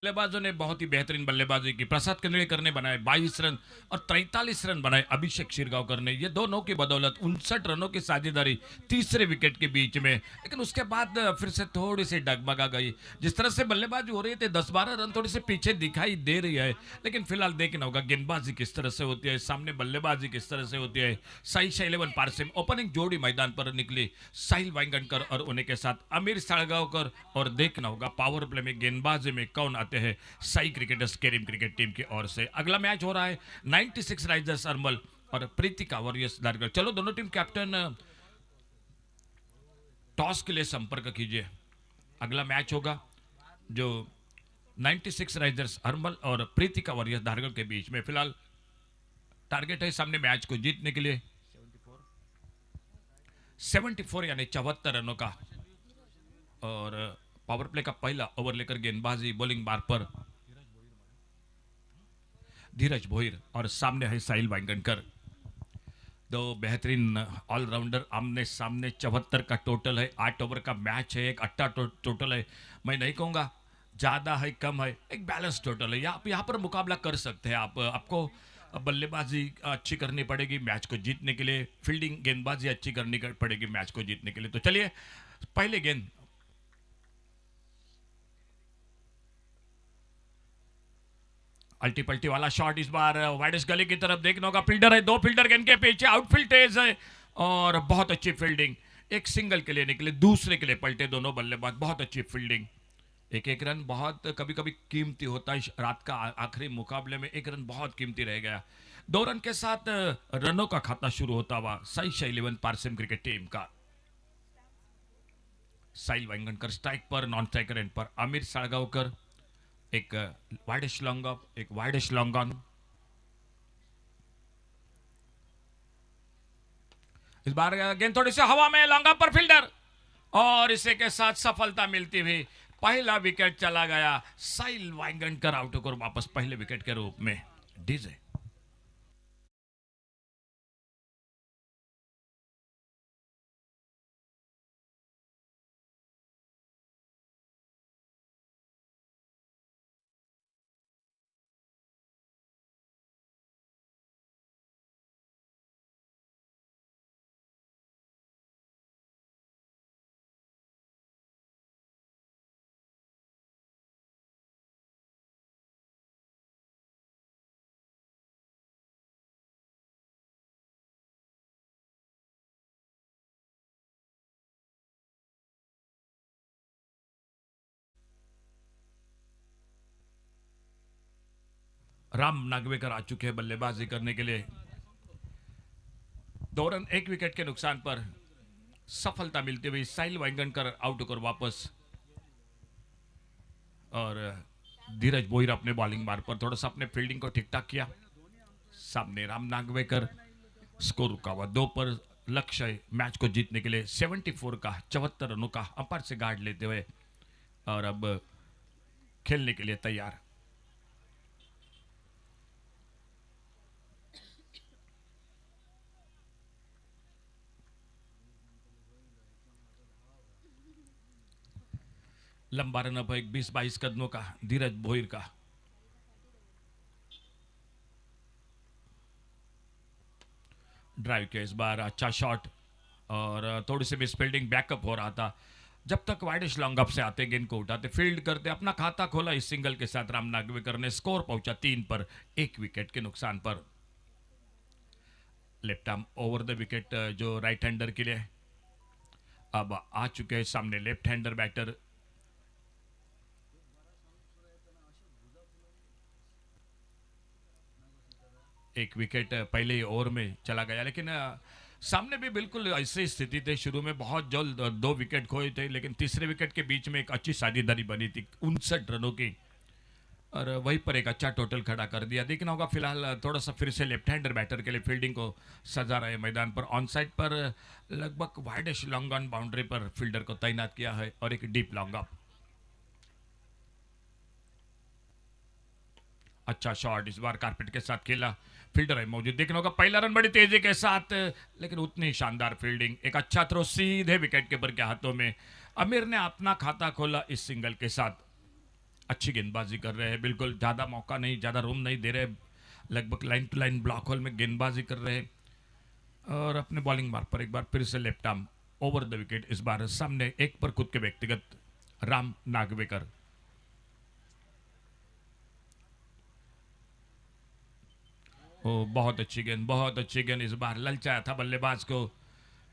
बल्लेबाजों ने बहुत ही बेहतरीन बल्लेबाजी की। प्रसाद किंदरेकर ने बनाए 22 run और 43 run बनाए अभिषेक शिरगांवकर ने। ये दोनों की बदौलत 59 रनों की साझेदारी तीसरे विकेट के बीच में। लेकिन उसके बाद फिर से थोड़ी सी डगमगा गई। जिस तरह से बल्लेबाजी हो रही थी 10-12 रन थोड़ी से पीछे दिखाई दे रही है। लेकिन फिलहाल देखना होगा गेंदबाजी किस तरह से होती है, सामने बल्लेबाजी किस तरह से होती है। साई 11 पारसिम ओपनिंग जोड़ी मैदान पर निकली, साहिल वांगणकर और उन्हीं के साथ अमीर साळगावकर। और देखना होगा पावर प्ले में गेंदबाजी में कौन आते हैं Sai cricketers Kerim cricket team की ओर से। अगला मैच हो रहा है 96 राइजर्स अरमल और प्रीतिका वॉरियर्स धारगढ़। चलो दोनों टीम कैप्टन टॉस के लिए संपर्क कीजिए। अगला मैच होगा जो 96 राइजर्स अरमल और प्रीतिका वॉरियर्स धारगढ़ के बीच में। फिलहाल टारगेट है सामने मैच को जीतने के लिए 74 यानी 74 रनों का। और पावर प्ले का पहला ओवर लेकर गेंदबाजी बॉलिंग बार पर धीरज भोईर और सामने है साहिल वांगणकर। दो बेहतरीन ऑलराउंडर आमने सामने। 74 का टोटल है, 8 ओवर का मैच है, एक अट्टा टोटल है। मैं नहीं कहूँगा ज़्यादा है कम है, एक बैलेंस टोटल है। आप यहाँ पर मुकाबला कर सकते हैं। आपको बल्लेबाजी अच्छी करनी पड़ेगी मैच को जीतने के लिए, फील्डिंग गेंदबाजी अच्छी करनी पड़ेगी मैच को जीतने के लिए। तो चलिए पहले गेंद अल्टी पल्टी वाला शॉट इस बार वाइडस गली की तरफ। देखना होगा फील्डर है, 2 फील्डर गेंद के पीछे, आउटफील्ड तेज है और बहुत अच्छी फील्डिंग। एक सिंगल के लिए निकले, दूसरे के लिए पलटे दोनों बल्लेबाज। बहुत अच्छी फील्डिंग। एक रन बहुत कभी कभी कीमती होता है। रात का आखिरी मुकाबले में एक रन बहुत कीमती रह गया। 2 रन के साथ रनों का खाता शुरू होता हुआ साई 11 पारसिम क्रिकेट टीम का। साहिल वांगणकर स्ट्राइक पर, नॉन स्ट्राइकर एंड पर अमीर साळगावकर। एक वाइडिश लॉन्ग ऑफ, एक वाइडिश लॉन्ग ऑन। इस बार गेंद थोड़ी सी हवा में, लॉन्ग ऑफ पर फील्डर और इसे के साथ सफलता मिलती हुई पहला विकेट चला गया। साहिल वांगणकर आउट होकर वापस पहले विकेट के रूप में। डीजे राम नागवेकर आ चुके हैं बल्लेबाजी करने के लिए। 2 रन 1 विकेट के नुकसान पर सफलता मिलती हुई साहिल वांगणकर आउट होकर वापस। और धीरज भोईर अपने बॉलिंग मार पर थोड़ा सा अपने फील्डिंग को ठीक ठाक किया। सामने राम नागवेकर। स्कोर रुका हुआ 2 पर। लक्ष्य है मैच को जीतने के लिए 74 का, 74 रनों का अंपायर से गार्ड लेते हुए और अब खेलने के लिए तैयार। लंबा रन अब एक 20-22 कदमों का धीरज भोईर का। ड्राइव किया इस बार, अच्छा शॉट और थोड़ी सी मिस फील्डिंग, बैकअप हो रहा था। जब तक वाइडिश लॉन्ग अप से आते, गेंद को उठाते, फील्ड करते, अपना खाता खोला इस सिंगल के साथ राम नागवेकर ने। स्कोर पहुंचा 3 पर 1 विकेट के नुकसान पर। Left arm over the wicket जो राइट हैंडर के लिए अब आ चुके हैं सामने लेफ्ट हैंडर बैटर। एक विकेट पहले ही ओवर में चला गया, लेकिन सामने भी बिल्कुल ऐसी स्थिति थी। शुरू में बहुत जल्द 2 विकेट खोए थे, लेकिन तीसरे विकेट के बीच में एक अच्छी साझेदारी बनी थी 59 रनों की और वहीं पर एक अच्छा टोटल खड़ा कर दिया। देखना होगा फिलहाल थोड़ा सा फिर से लेफ्ट हैंडर बैटर के लिए फील्डिंग को सजा रहे मैदान पर। ऑन साइड पर लगभग वाइडिश लॉन्ग ऑन बाउंड्री पर फील्डर को तैनात किया है और एक डीप लॉन्ग ऑफ। अच्छा शॉट इस बार कारपेट के साथ खेला, फील्डर है मौजूद। देखने होगा पहला रन बड़ी तेजी के साथ, लेकिन उतनी शानदार फील्डिंग, एक अच्छा थ्रो सीधे विकेट कीपर के हाथों में। अमीर ने अपना खाता खोला इस सिंगल के साथ। अच्छी गेंदबाजी कर रहे हैं, बिल्कुल ज़्यादा मौका नहीं, ज़्यादा रूम नहीं दे रहे, लगभग line to line block hole में गेंदबाजी कर रहे हैं। और अपने बॉलिंग मार्क पर एक बार फिर से left arm over the wicket, इस बार सामने एक पर खुद के व्यक्तिगत राम नागवेकर। ओ बहुत अच्छी गेंद, बहुत अच्छी गेंद, इस बार ललचाया था बल्लेबाज को।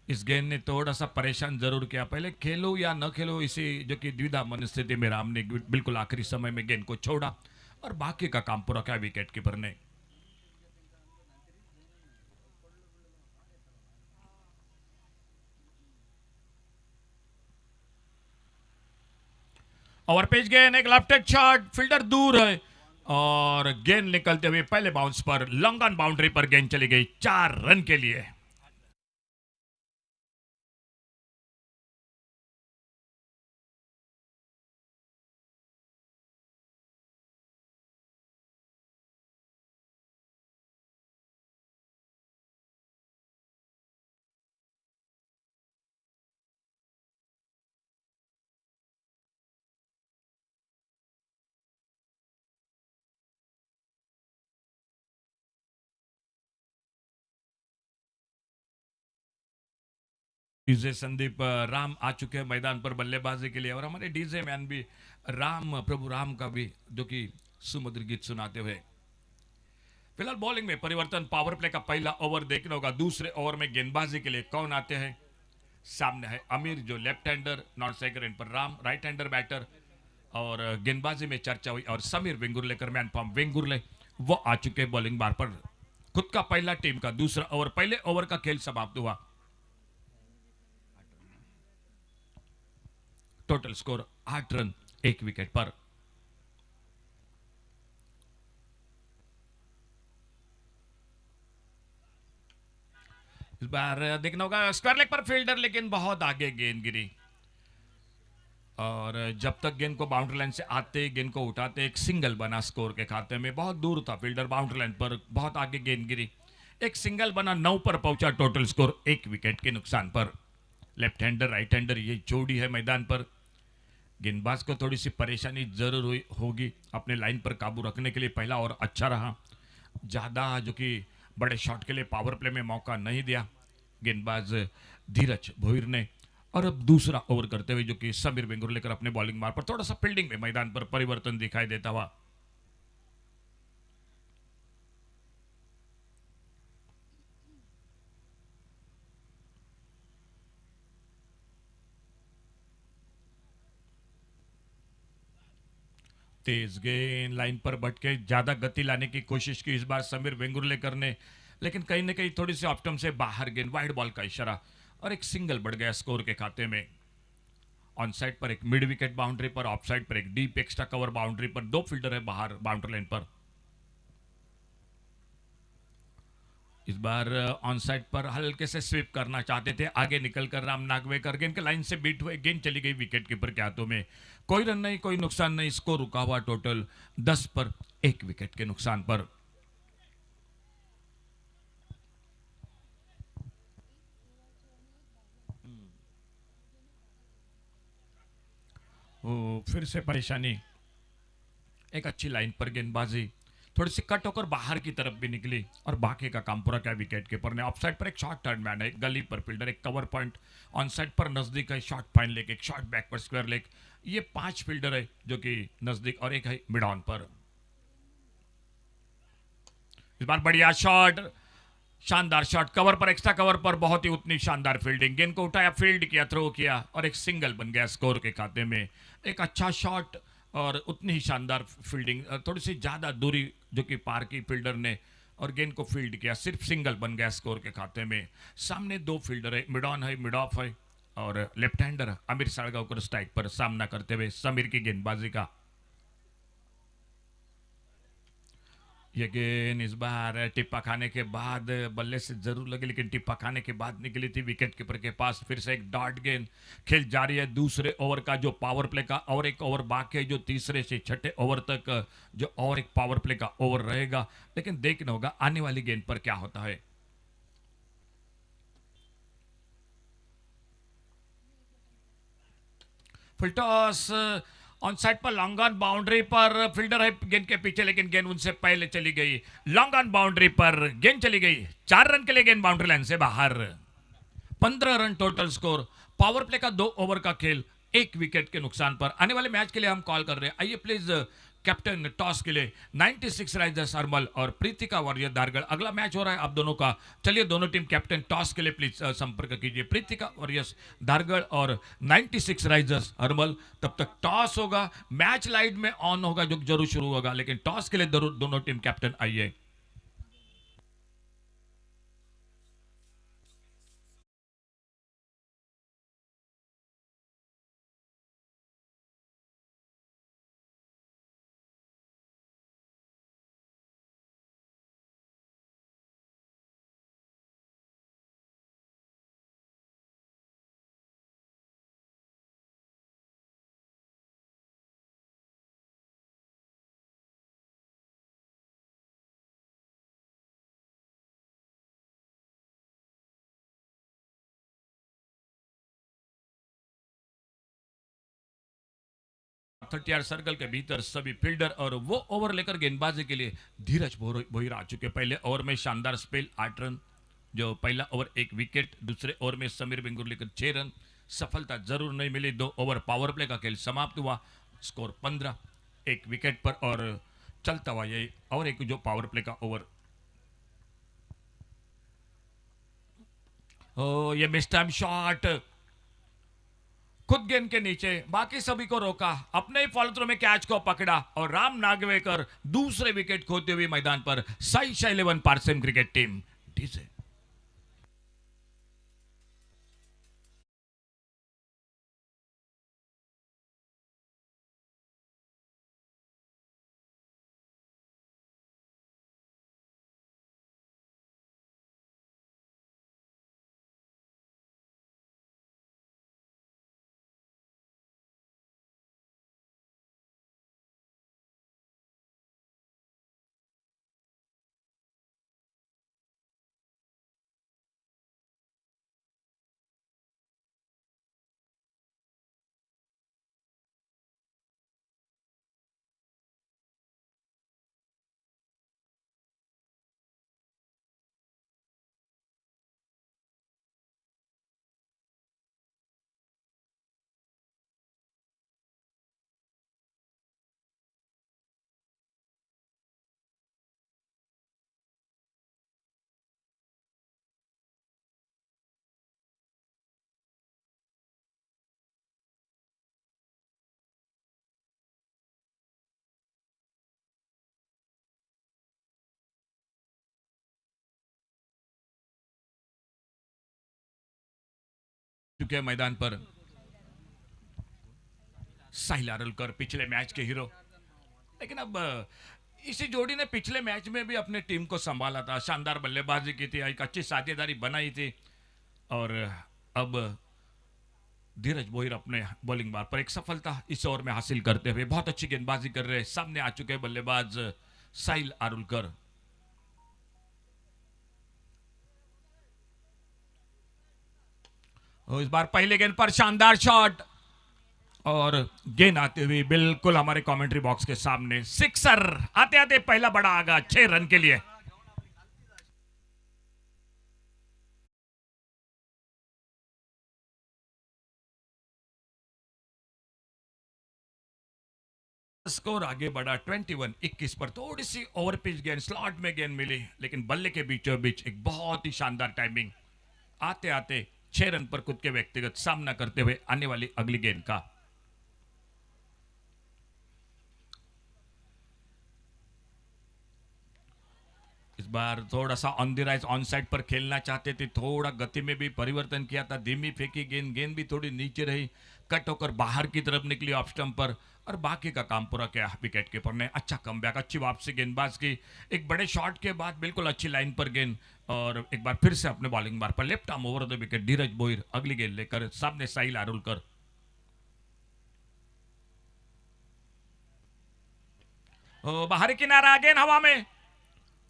इस गेंद ने थोड़ा सा परेशान जरूर किया, पहले खेलो या न खेलो इसी जो कि द्विधा मन स्थिति में राम ने बिल्कुल आखिरी समय में गेंद को छोड़ा और बाकी का काम पूरा किया विकेट कीपर ने। ओवर पेज गेंद, एक लेफ्ट शॉट, फील्डर दूर है और गेंद निकलते हुए पहले बाउंस पर लॉन्ग ऑन बाउंड्री पर गेंद चली गई 4 रन के लिए। डीजे संदीप राम आ चुके हैं मैदान पर बल्लेबाजी के लिए और हमारे डीजे मैन भी राम, प्रभु राम का भी जो कि सुमधुर गीत सुनाते हुए। फिलहाल बॉलिंग में परिवर्तन, पावर प्ले का पहला ओवर देखना होगा। दूसरे ओवर में गेंदबाजी के लिए कौन आते हैं? सामने है अमीर जो लेफ्ट हैंडर, नॉन स्ट्राइकर इन पर राम राइट हैंडर बैटर। और गेंदबाजी में चर्चा हुई और समीर वेंगुर्ले मैन फॉर्म वेंगुर्ले वो आ चुके हैं बॉलिंग बार पर। खुद का पहला टीम का दूसरा ओवर, पहले ओवर का खेल समाप्त हुआ। टोटल स्कोर 8 रन 1 विकेट पर। इस बार देखना होगा स्क्वायर लेग पर फील्डर, लेकिन बहुत आगे गेंद गिरी और जब तक गेंद को बाउंड्री लाइन से आते गेंद को उठाते एक सिंगल बना स्कोर के खाते में। बहुत दूर था फील्डर, बाउंड्री लाइन पर बहुत आगे गेंद गिरी, एक सिंगल बना, 9 पर पहुंचा। टोटल स्कोर 1 विकेट के नुकसान पर। लेफ्ट हैंडर राइट हैंडर ये जोड़ी है मैदान पर। गेंदबाज को थोड़ी सी परेशानी जरूर हुई होगी अपने लाइन पर काबू रखने के लिए। पहला और अच्छा रहा, ज़्यादा जो कि बड़े शॉट के लिए पावर प्ले में मौका नहीं दिया गेंदबाज धीरज भोईर ने। और अब दूसरा ओवर करते हुए जो कि समीर वेंगुर्ले लेकर अपने बॉलिंग मार पर थोड़ा सा फील्डिंग में मैदान पर परिवर्तन दिखाई देता हुआ। तेज गेंद लाइन पर भटके, ज्यादा गति लाने की कोशिश की इस बार समीर वेंगुर्लेकर ने, लेकिन कहीं ना कहीं थोड़ी सी ऑप्टम से बाहर गेंद, वाइड बॉल का इशारा और एक सिंगल बढ़ गया स्कोर के खाते में। ऑन साइड पर एक मिड विकेट बाउंड्री पर, ऑफ साइड पर एक डीप एक्स्ट्रा कवर बाउंड्री पर, 2 फील्डर है बाहर बाउंड्री लाइन पर। इस बार ऑन साइड पर हल्के से स्वीप करना चाहते थे, आगे निकलकर राम नागवेकर गेंद के लाइन से बीट हुए, गेंद चली गई विकेट कीपर के हाथों में। कोई रन नहीं, कोई नुकसान नहीं, स्कोर रुका हुआ टोटल 10 पर 1 विकेट के नुकसान पर। फिर से परेशानी, एक अच्छी लाइन पर गेंदबाजी थोड़ी सी कट होकर बाहर की तरफ भी निकली और बाकी का काम पूरा किया विकेट कीपर ने। ऑफ साइड पर एक शॉर्ट टर्न मैन है, गली पर फील्डर, एक कवर पॉइंट ऑन साइड पर नजदीक है, शॉर्ट फाइन लेग, एक शॉर्ट बैक पर स्क्वायर लेग, ये 5 फील्डर है जो कि नजदीक और एक है मिड ऑन पर। इस बार बढ़िया शॉट, शानदार शॉट, कवर पर एक्स्ट्रा कवर पर बहुत ही उतनी शानदार फील्डिंग, गेंद को उठाया, फील्ड किया, थ्रो किया और एक सिंगल बन गया स्कोर के खाते में। एक अच्छा शॉट और उतनी ही शानदार फील्डिंग, थोड़ी सी ज़्यादा दूरी जो कि पार की फील्डर ने और गेंद को फील्ड किया, सिर्फ सिंगल बन गया स्कोर के खाते में। सामने 2 फील्डर है, मिड ऑन है, मिड ऑफ है और लेफ्ट हैंडर अमीर साड़गांवकर स्ट्राइक पर सामना करते हुए समीर की गेंदबाजी का। ये गेंद इस बार टिप्पा खाने के बाद बल्ले से जरूर लगी, लेकिन टिप्पा खाने के बाद निकली थी विकेट कीपर के पास। फिर से एक डॉट गेंद, खेल जारी है दूसरे ओवर का जो पावर प्ले का और एक ओवर बाकी है, जो तीसरे से छठे ओवर तक जो और एक पावर प्ले का ओवर रहेगा, लेकिन देखना होगा आने वाली गेंद पर क्या होता है। फुल टॉस ऑन साइड पर लॉन्ग ऑन बाउंड्री पर फील्डर है गेंद के पीछे, लेकिन गेंद उनसे पहले चली गई। लॉन्ग ऑन बाउंड्री पर गेंद चली गई, 4 रन के लिए गेंद बाउंड्री लाइन से बाहर। 15 run total score. Power play का 2 ओवर का खेल, 1 विकेट के नुकसान पर। आने वाले मैच के लिए हम कॉल कर रहे हैं। आइए प्लीज कैप्टन टॉस के लिए 96 राइजर्स हरमल और प्रीतिका वॉरियर धारगढ़। अगला मैच हो रहा है आप दोनों का। चलिए दोनों टीम कैप्टन टॉस के लिए प्लीज संपर्क कीजिए। प्रीतिका वॉरियर्स धारगढ़ और 96 राइजर्स हरमल। तब तक टॉस होगा, मैच लाइट में ऑन होगा जो जरूर शुरू होगा, लेकिन टॉस के लिए दोनों टीम कैप्टन आइए। थर्टी यार्ड सर्कल के भीतर सभी फील्डर और वो ओवर लेकर गेंदबाजी के लिए धीरज भोईर आ चुके। पहले ओवर में शानदार स्पेल 8 रन, जो पहला ओवर 1 विकेट। दूसरे ओवर में समीर बिंगुर लेकर 6 रन। सफलता जरूर नहीं मिली। 2 ओवर पावर प्ले का खेल समाप्त हुआ। स्कोर 15, 1 विकेट पर। और चलता हुआ ये और एक जो पावर प्ले का ओवर, ओ ये मिस टाइम शॉट, खुद गेंद के नीचे, बाकी सभी को रोका, अपने ही फॉलो थ्रो में कैच को पकड़ा और राम नागवेकर दूसरे विकेट खोते हुए मैदान पर। Sai 11 Parsem cricket team DJ. चुके मैदान पर साहिल आरलकर, पिछले मैच के हीरो। लेकिन अब इसी जोड़ी ने पिछले मैच में भी अपने टीम को संभाला था, शानदार बल्लेबाजी की थी, एक अच्छी साझेदारी बनाई थी। और अब धीरज भोईर अपने बॉलिंग बार पर एक सफलता इस ओवर में हासिल करते हुए बहुत अच्छी गेंदबाजी कर रहे। सामने आ चुके बल्लेबाज साहिल आरुलकर। इस बार पहले गेंद पर शानदार शॉट और गेंद आते हुए बिल्कुल हमारे कमेंट्री बॉक्स के सामने सिक्सर। आते आते पहला बड़ा आगा 6 रन के लिए। स्कोर आगे बढ़ा 21-21 पर। थोड़ी सी ओवर पिच गेंद, स्लॉट में गेंद मिली, लेकिन बल्ले के बीचों बीच एक बहुत ही शानदार टाइमिंग। आते आते 6 रन पर खुद के व्यक्तिगत सामना करते हुए आने वाली अगली गेंद का। इस बार थोड़ा सा on the rise on side पर खेलना चाहते थे, थोड़ा गति में भी परिवर्तन किया था, धीमी फेंकी गेंद, गेंद भी थोड़ी नीचे रही, कट होकर बाहर की तरफ निकली ऑफ स्टंप पर। और बाकी का काम पूरा किया विकेट कीपर ने। अच्छा कमबैक, अच्छी वापसी गेंदबाज की, एक बड़े शॉट के बाद बिल्कुल अच्छी लाइन पर गेंद। और एक बार फिर से अपने बॉलिंग बार पर left arm over the wicket Dheeraj Bhoir अगली गेंद लेकर सामने साहिल आरुलकर। बाहरी किनारा, गेंद हवा में,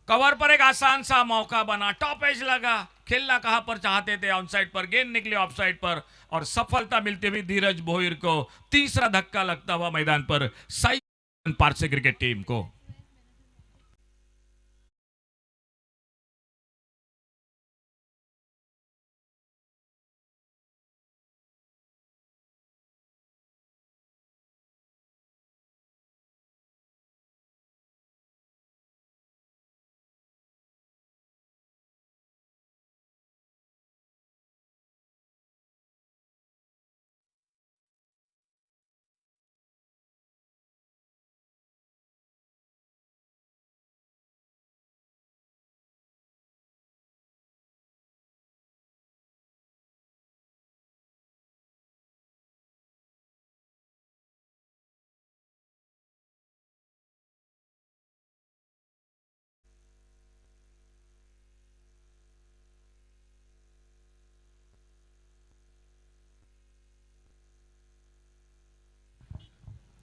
कवर पर एक आसान सा मौका बना, टॉप एज लगा, खेलना कहां पर चाहते थे, ऑनसाइड पर, गेंद निकले ऑफसाइड पर और सफलता मिलती हुई धीरज भोईर को। तीसरा धक्का लगता हुआ मैदान पर साई पारसे क्रिकेट टीम को।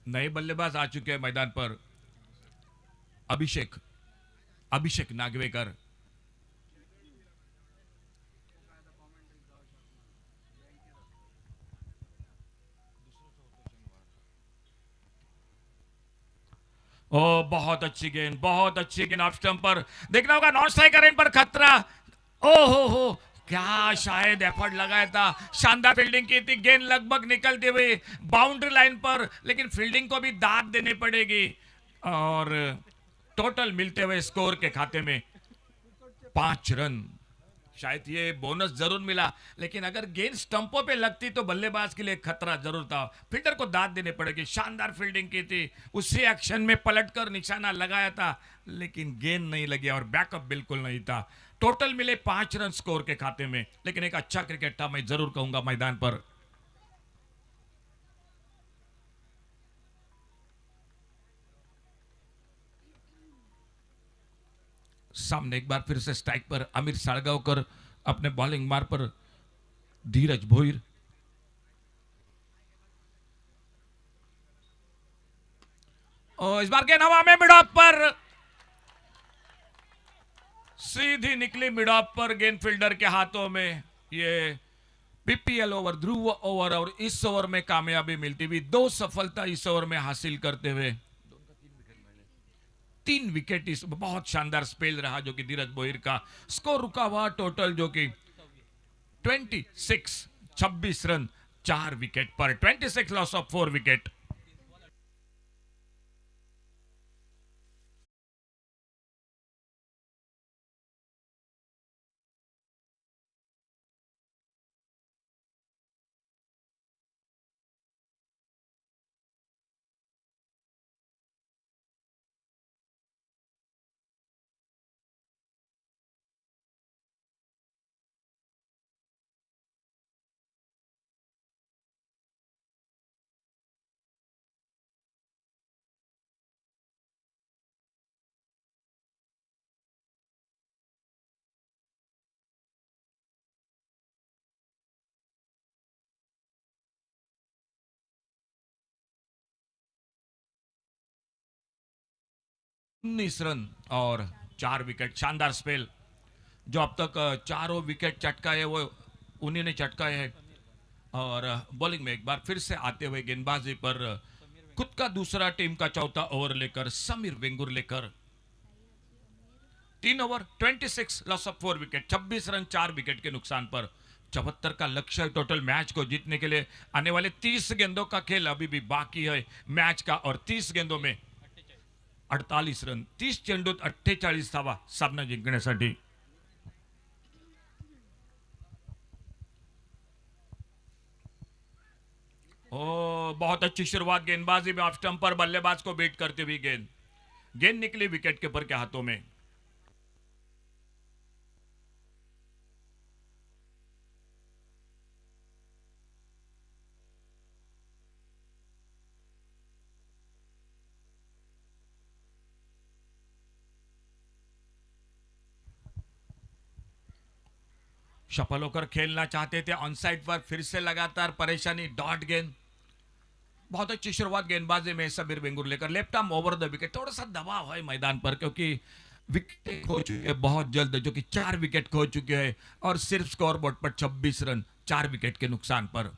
नए बल्लेबाज आ चुके हैं मैदान पर। अभिषेक नागवेकर। ओ बहुत अच्छी गेंद, बहुत अच्छी गेंद ऑफ स्टंप पर। देखना होगा नॉन स्ट्राइकर एंड पर खतरा। ओ हो, क्या शायद एफर्ट लगाया था, शानदार फील्डिंग की थी, गेंद लगभग निकलती हुई बाउंड्री लाइन पर, लेकिन फील्डिंग को भी दाद देनी पड़ेगी और टोटल मिलते हुए स्कोर के खाते में 5 रन। शायद ये बोनस जरूर मिला, लेकिन अगर गेंद स्टंपों पे लगती तो बल्लेबाज के लिए खतरा जरूर था। फील्डर को दाद देनी पड़ेगी, शानदार फील्डिंग की थी, उसी एक्शन में पलटकर निशाना लगाया था, लेकिन गेंद नहीं लगी और बैकअप बिल्कुल नहीं था। टोटल मिले 5 रन स्कोर के खाते में, लेकिन एक अच्छा क्रिकेट था, मैं जरूर कहूंगा मैदान पर। सामने एक बार फिर से स्ट्राइक पर आमिर साळगावकर, अपने बॉलिंग मार पर धीरज भोईर। और इस बार गेंद हवा में मिड ऑफ पर, सीधी निकली मिड ऑफ पर, गेंद फील्डर के हाथों में। ये बीपीएल ओवर, ध्रुव ओवर, और इस ओवर में कामयाबी मिलती हुई 2 सफलता इस ओवर में हासिल करते हुए 3 विकेट। इस बहुत शानदार स्पेल रहा जो कि धीरज भोईर का। स्कोर रुका हुआ टोटल जो कि 26 रन 4 विकेट पर, 26 लॉस ऑफ 4 विकेट। उन्नीस रन और 4 विकेट, शानदार स्पेल। जो अब तक चारों विकेट चटकाए वो उन्हीं ने चटकाए हैं। और बॉलिंग में एक बार फिर से आते हुए गेंदबाजी पर खुद का दूसरा, टीम का चौथा ओवर लेकर समीर वेंगुर लेकर 3 over 26 loss of 4 wicket, 26 run 4 wicket के नुकसान पर 74 का लक्ष्य है टोटल मैच को जीतने के लिए। आने वाले 30 गेंदों का खेल अभी भी बाकी है मैच का, और 30 गेंदों में 48 रन, 30 चेंडूत 48 धावा सामना जिंकण्यासाठी। ओ बहुत अच्छी शुरुआत गेंदबाजी में, ऑफ स्टंप पर बल्लेबाज को बीट करते हुए गेंद निकली विकेट कीपर के हाथों में। सफल होकर खेलना चाहते थे, ऑनसाइड पर फिर से लगातार परेशानी, डॉट गेंद। बहुत अच्छी शुरुआत गेंदबाजी में समीर वेंगुर लेकर, left arm over the wicket. थोड़ा सा दबाव है मैदान पर, क्योंकि विकेट खो चुके हैं बहुत जल्द, जो कि 4 विकेट खो चुके हैं और सिर्फ स्कोर बोर्ड पर 26 रन 4 विकेट के नुकसान पर।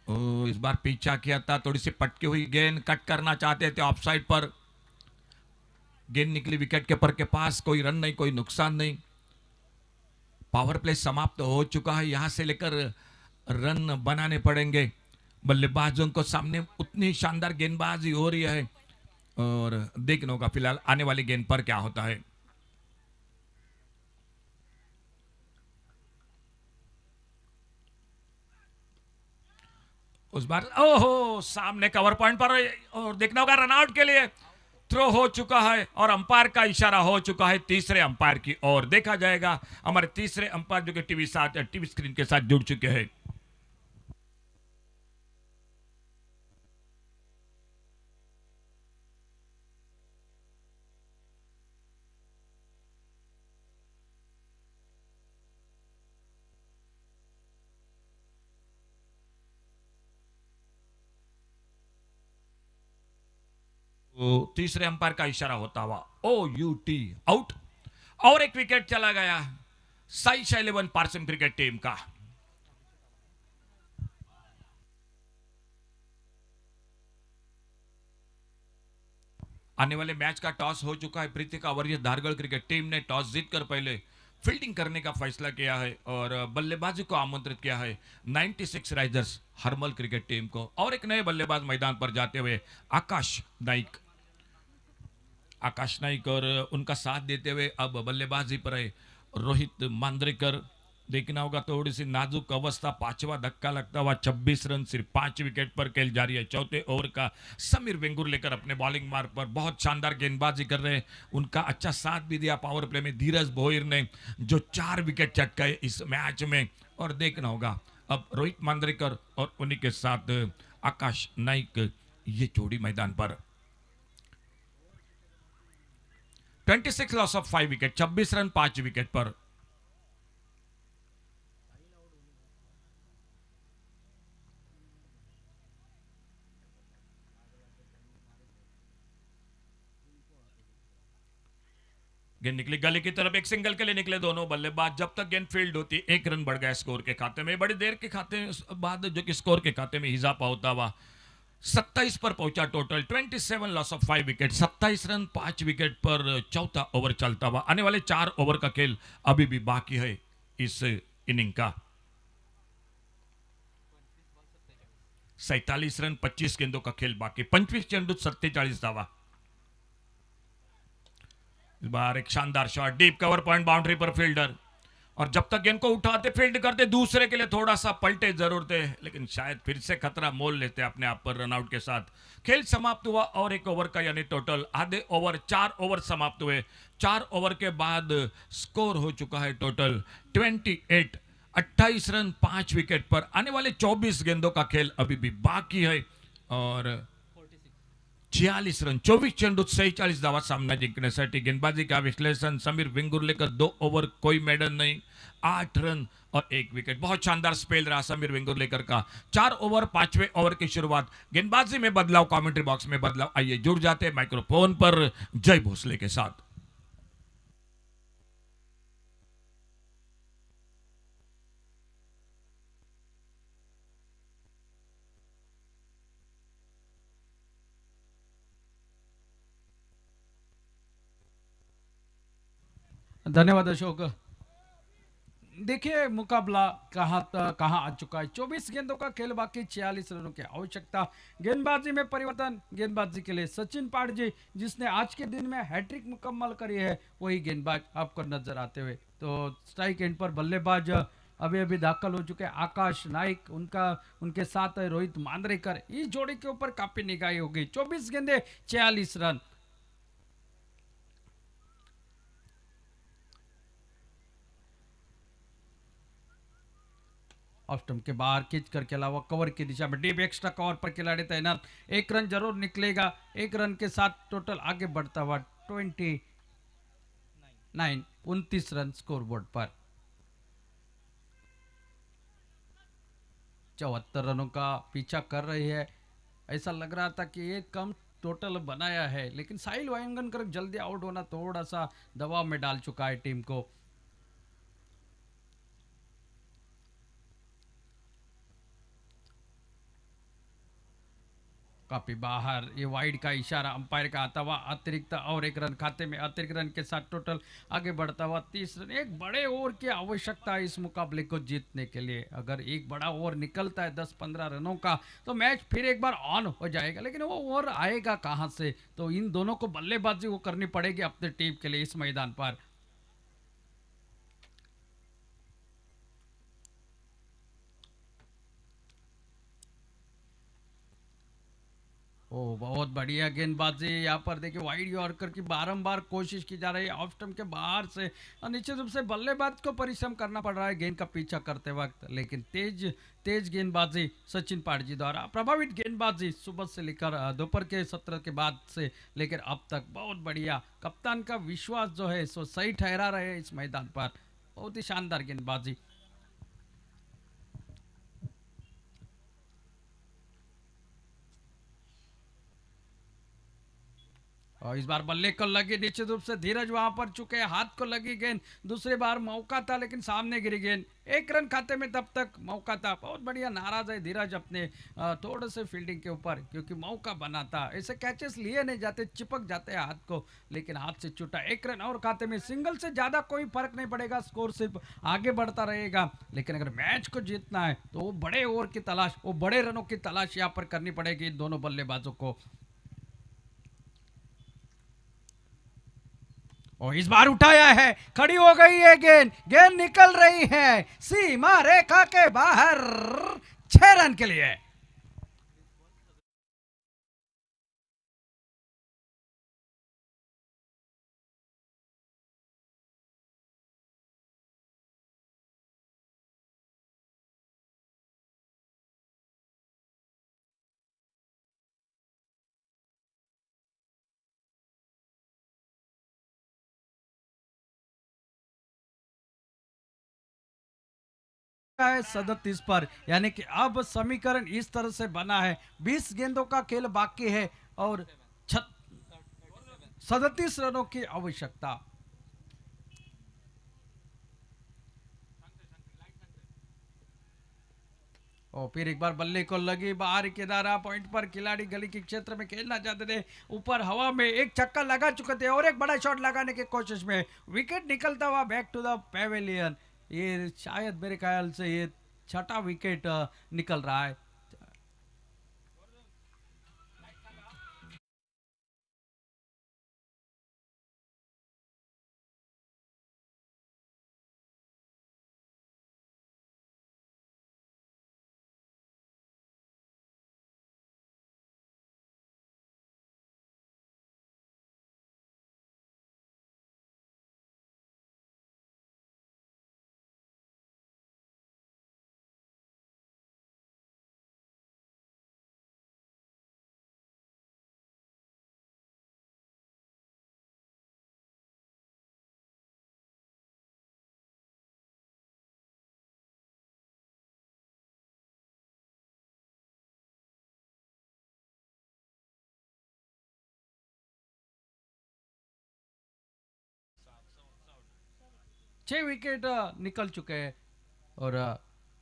ओ, इस बार पीछा किया था, थोड़ी सी पटकी हुई गेंद, कट करना चाहते थे ऑफ साइड पर, गेंद निकली विकेट कीपर के पास, कोई रन नहीं, कोई नुकसान नहीं। पावर प्ले समाप्त हो चुका है, यहां से लेकर रन बनाने पड़ेंगे बल्लेबाजों को। सामने उतनी शानदार गेंदबाजी हो रही है और देखना होगा फिलहाल आने वाली गेंद पर क्या होता है। उस बार ओहो, सामने कवर पॉइंट पर, और देखना होगा रनआउट के लिए थ्रो हो चुका है और अंपायर का इशारा हो चुका है तीसरे अंपायर की ओर। देखा जाएगा हमारे तीसरे अंपायर जो कि टीवी स्क्रीन के साथ जुड़ चुके हैं। तो तीसरे अंपायर का इशारा होता हुआ OUT आउट, और एक विकेट चला गया साइशा 11 पारसिम क्रिकेट टीम का। आने वाले मैच का टॉस हो चुका है। प्रीतिका वरीय धारगढ़ क्रिकेट टीम ने टॉस जीतकर पहले फील्डिंग करने का फैसला किया है और बल्लेबाजी को आमंत्रित किया है 96 राइजर्स हरमल क्रिकेट टीम को। और एक नए बल्लेबाज मैदान पर जाते हुए आकाश नाइक और उनका साथ देते हुए अब बल्लेबाजी पर है रोहित मांद्रेकर। देखना होगा थोड़ी सी नाजुक अवस्था, पांचवा धक्का लगता हुआ 26 रन सिर्फ 5 विकेट पर खेल जारी है। चौथे ओवर का समीर वेंगुर लेकर अपने बॉलिंग मार्ग पर बहुत शानदार गेंदबाजी कर रहे हैं, उनका अच्छा साथ भी दिया पावर प्ले में धीरज भोईर ने, जो 4 विकेट चटकाए इस मैच में। और देखना होगा अब रोहित मांद्रेकर और उन्हीं के साथ आकाश नाइक, ये जोड़ी मैदान पर। 26 loss of 5 wicket, 26 run 5 wicket पर। गेंद निकली गली की तरफ, एक सिंगल के लिए निकले दोनों बल्लेबाज। जब तक गेंद फील्ड होती, 1 रन बढ़ गया स्कोर के खाते में। बड़ी देर के खाते बाद जो कि स्कोर के खाते में इजाफा होता हुआ 27 पर पहुंचा total. 27 loss of 5 wicket, 27 run 5 wicket पर चौथा ओवर चलता हुआ। आने वाले 4 ओवर का खेल अभी भी बाकी है इस इनिंग का। 47 रन 25 गेंदों का खेल बाकी, 25 चेंडू 47 धावा। इस बार एक शानदार shot, deep cover point boundary पर फील्डर, और जब तक गेंद को उठाते फील्ड करते दूसरे के लिए थोड़ा सा पलटे जरूर थे, लेकिन शायद फिर से खतरा मोल लेते अपने आप पर रनआउट के साथ। खेल समाप्त हुआ और एक ओवर का यानी टोटल आधे ओवर, 4 ओवर समाप्त हुए। 4 ओवर के बाद स्कोर हो चुका है टोटल 28, 28 रन 5 विकेट पर। आने वाले 24 गेंदों का खेल अभी भी बाकी है और 46 रन 24 चेंडूत 46 धावा सामना जिंकण्यासाठी। गेंदबाजी का विश्लेषण समीर वेंगुर लेकर 2 ओवर कोई मेडल नहीं, 8 रन और 1 विकेट। बहुत शानदार स्पेल रहा समीर वेंगुर लेकर का। 4 ओवर 5वें ओवर की शुरुआत, गेंदबाजी में बदलाव, कमेंट्री बॉक्स में बदलाव। आइए जुड़ जाते हैं माइक्रोफोन पर जय भोसले के साथ। धन्यवाद अशोक। देखिए मुकाबला कहाँ आ चुका है। 24 गेंदों का खेल बाकी, 46 रनों की आवश्यकता। गेंदबाजी में परिवर्तन, गेंदबाजी के लिए सचिन पाड़जी जिसने आज के दिन में हैट्रिक मुकम्मल करी है, वही गेंदबाज आपको नजर आते हुए। तो स्ट्राइक एंड पर बल्लेबाज अभी अभी दाखिल हो चुके आकाश नाइक, उनके साथ है रोहित मांद्रेकर। इस जोड़ी के ऊपर काफी निगाही हो गई। 24 गेंदे 46 रन। ऑफ स्टंप के बाहर खींच कर के अलावा कवर की दिशा में डीप एक्स्ट्रा कवर पर खिलाड़ी तैनात। 1 रन जरूर निकलेगा। 1 रन के साथ टोटल आगे बढ़ता हुआ 29 रन स्कोर बोर्ड पर। 74 रनों का पीछा कर रही है। ऐसा लग रहा था कि ये कम टोटल बनाया है, लेकिन साहिल वायंगनकर जल्दी आउट होना थोड़ा सा दबाव में डाल चुका है टीम को। काफी बाहर, ये वाइड का इशारा अंपायर का आता हुआ, अतिरिक्त और एक रन खाते में, अतिरिक्त रन के साथ टोटल आगे बढ़ता हुआ 30 रन। एक बड़े ओवर की आवश्यकता है इस मुकाबले को जीतने के लिए। अगर एक बड़ा ओवर निकलता है 10-15 रनों का तो मैच फिर एक बार ऑन हो जाएगा, लेकिन वो ओवर आएगा कहां से? तो इन दोनों को बल्लेबाजी वो करनी पड़ेगी अपने टीम के लिए इस मैदान पर। ओ बहुत बढ़िया गेंदबाजी यहाँ पर देखिए, वाइड यॉर्कर की बारंबार कोशिश की जा रही है ऑफ स्टंप के बाहर से, और निश्चित रूप से बल्लेबाज को परिश्रम करना पड़ रहा है गेंद का पीछा करते वक्त, लेकिन तेज तेज गेंदबाजी सचिन पाठजी द्वारा, प्रभावित गेंदबाजी सुबह से लेकर दोपहर के सत्र के बाद से लेकर अब तक बहुत बढ़िया। कप्तान का विश्वास जो है सो सही ठहरा रहे हैं इस मैदान पर, बहुत ही शानदार गेंदबाजी। और इस बार बल्ले को लगी, निश्चित रूप से धीरज वहां पर चुके, हाथ को लगी गेंद, दूसरी बार मौका था लेकिन सामने गिरी गेंद, एक रन खाते में तब तक मौका था। बहुत बढ़िया, नाराज है धीरज अपने थोड़े से फील्डिंग के ऊपर, क्योंकि मौका बना था। ऐसे कैचेस लिए नहीं जाते, चिपक जाते हैं हाथ को, लेकिन हाथ से छूटा। एक रन और खाते में, सिंगल से ज्यादा कोई फर्क नहीं पड़ेगा, स्कोर सिर्फ आगे बढ़ता रहेगा, लेकिन अगर मैच को जीतना है तो वो बड़े ओवर की तलाश, वो बड़े रनों की तलाश यहाँ पर करनी पड़ेगी इन दोनों बल्लेबाजों को। और इस बार उठाया है, खड़ी हो गई है गेंद, गेंद निकल रही है सीमा रेखा के बाहर, 6 रन के लिए। है 37 पर, यानी कि अब समीकरण इस तरह से बना है, 20 गेंदों का खेल बाकी है और 37 रनों की आवश्यकता। और फिर एक बार बल्ले को लगी, बाहर किनारा पॉइंट पर, खिलाड़ी गली के क्षेत्र में खेलना चाहते थे, ऊपर हवा में एक छक्का लगा चुके थे और एक बड़ा शॉट लगाने की कोशिश में विकेट निकलता हुआ बैक टू द पेविलियन। ये शायद मेरे ख्याल से ये 6ठा विकेट निकल रहा है। छह विकेट निकल चुके हैं और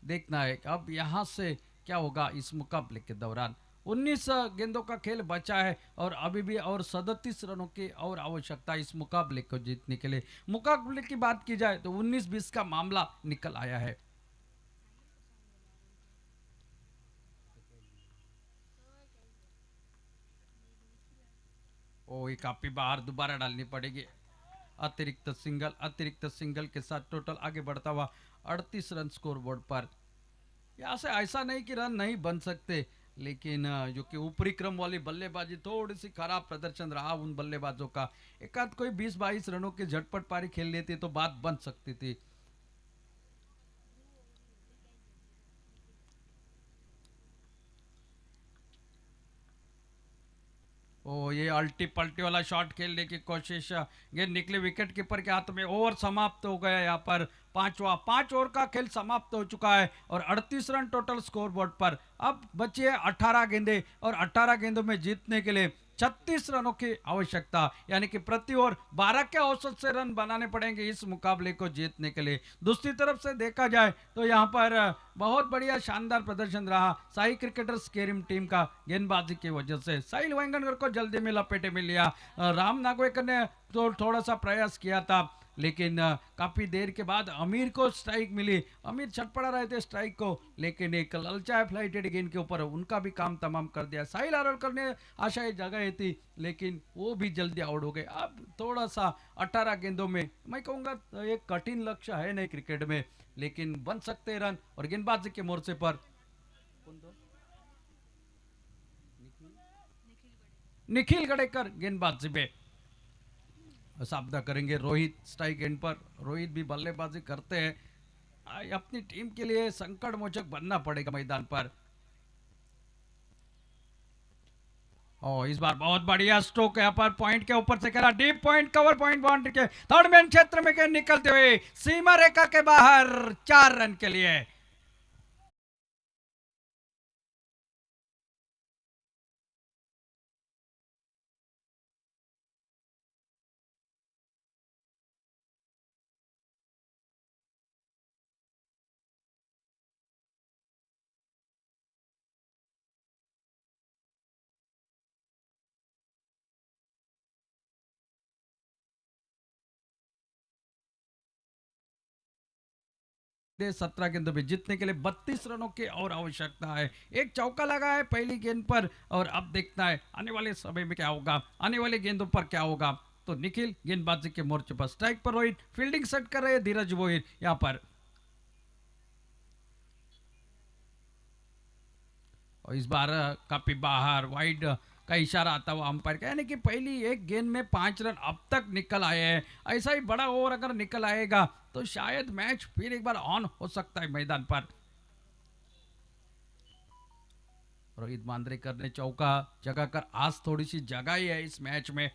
देखना है अब यहां से क्या होगा इस मुकाबले के दौरान। 19 गेंदों का खेल बचा है और अभी भी और 37 रनों की और आवश्यकता इस मुकाबले को जीतने के लिए। मुकाबले की बात की जाए तो 19-20 का मामला निकल आया है। ओ ये काफी बाहर दोबारा डालनी पड़ेगी, अतिरिक्त सिंगल के साथ टोटल आगे बढ़ता हुआ 38 रन स्कोर बोर्ड पर। यहाँ से ऐसा नहीं कि रन नहीं बन सकते, लेकिन जो कि ऊपरी क्रम वाली बल्लेबाजी थोड़ी सी खराब प्रदर्शन रहा उन बल्लेबाजों का। एक आध कोई 20-22 रनों की झटपट पारी खेल लेती तो बात बन सकती थी। ओ ये अल्टी पल्टी वाला शॉट खेलने की कोशिश, गेंद निकले विकेट कीपर के हाथ में, ओवर समाप्त हो गया यहाँ पर। 5 ओवर का खेल समाप्त हो चुका है और 38 रन टोटल स्कोर बोर्ड पर। अब बची है 18 गेंदे और 18 गेंदों में जीतने के लिए 36 रनों की आवश्यकता, यानी कि प्रति ओवर 12 के औसत से रन बनाने पड़ेंगे इस मुकाबले को जीतने के लिए। दूसरी तरफ से देखा जाए तो यहाँ पर बहुत बढ़िया शानदार प्रदर्शन रहा साई क्रिकेटर्स केरिम टीम का गेंदबाजी की वजह से। साहिल वेंगनकर को जल्दी में लपेटे में लिया। राम नागवेकर ने तो थोड़ा सा प्रयास किया था, लेकिन काफी देर के बाद अमीर को स्ट्राइक मिली। अमीर छटपड़ा रहे थे स्ट्राइक को, लेकिन एक ललचाए फ्लाइटेड गेंद के ऊपर उनका भी काम तमाम कर दिया। साहिल आरोलकर ने आशाएं जगाई थी, लेकिन वो भी जल्दी आउट हो गए। अब थोड़ा सा 18 गेंदों में मैं कहूंगा एक कठिन लक्ष्य है नहीं क्रिकेट में, लेकिन बन सकते रन। और गेंदबाजी के मोर्चे पर निखिल गडेकर गेंदबाजी पे सामना करेंगे रोहित स्ट्राइक एंड पर। रोहित भी बल्लेबाजी करते हैं। अपनी टीम के लिए संकट मोचक बनना पड़ेगा मैदान पर। और इस बार बहुत बढ़िया स्ट्रोक यहाँ पर पॉइंट के ऊपर से खेला, deep point, cover point, boundary के थर्ड मैन क्षेत्र में गेंद निकलते हुए सीमा रेखा के बाहर 4 रन के लिए। दे 17 गेंदों में जीतने के लिए 32 रनों की और आवश्यकता है। एक चौका लगा है पहली गेंद पर, और अब देखना है आने वाले समय में क्या होगा, आने वाले गेंदों पर क्या होगा। तो निखिल गेंदबाजी के मोर्चे पर स्ट्राइक पर, रोहित फील्डिंग सेट कर रहे हैं, धीरज वोहिर यहाँ पर। और इस बार काफी बाहर वाइड का इशारा आता हुआ अंपायर का, यानी कि पहली एक गेंद में 5 रन अब तक निकल आए हैं। ऐसा ही बड़ा ओवर अगर निकल आएगा तो शायद मैच फिर एक बार ऑन हो सकता है मैदान पर। रोहित मांद्रेकर ने चौका जगाकर आज थोड़ी सी जगह ही है इस मैच में।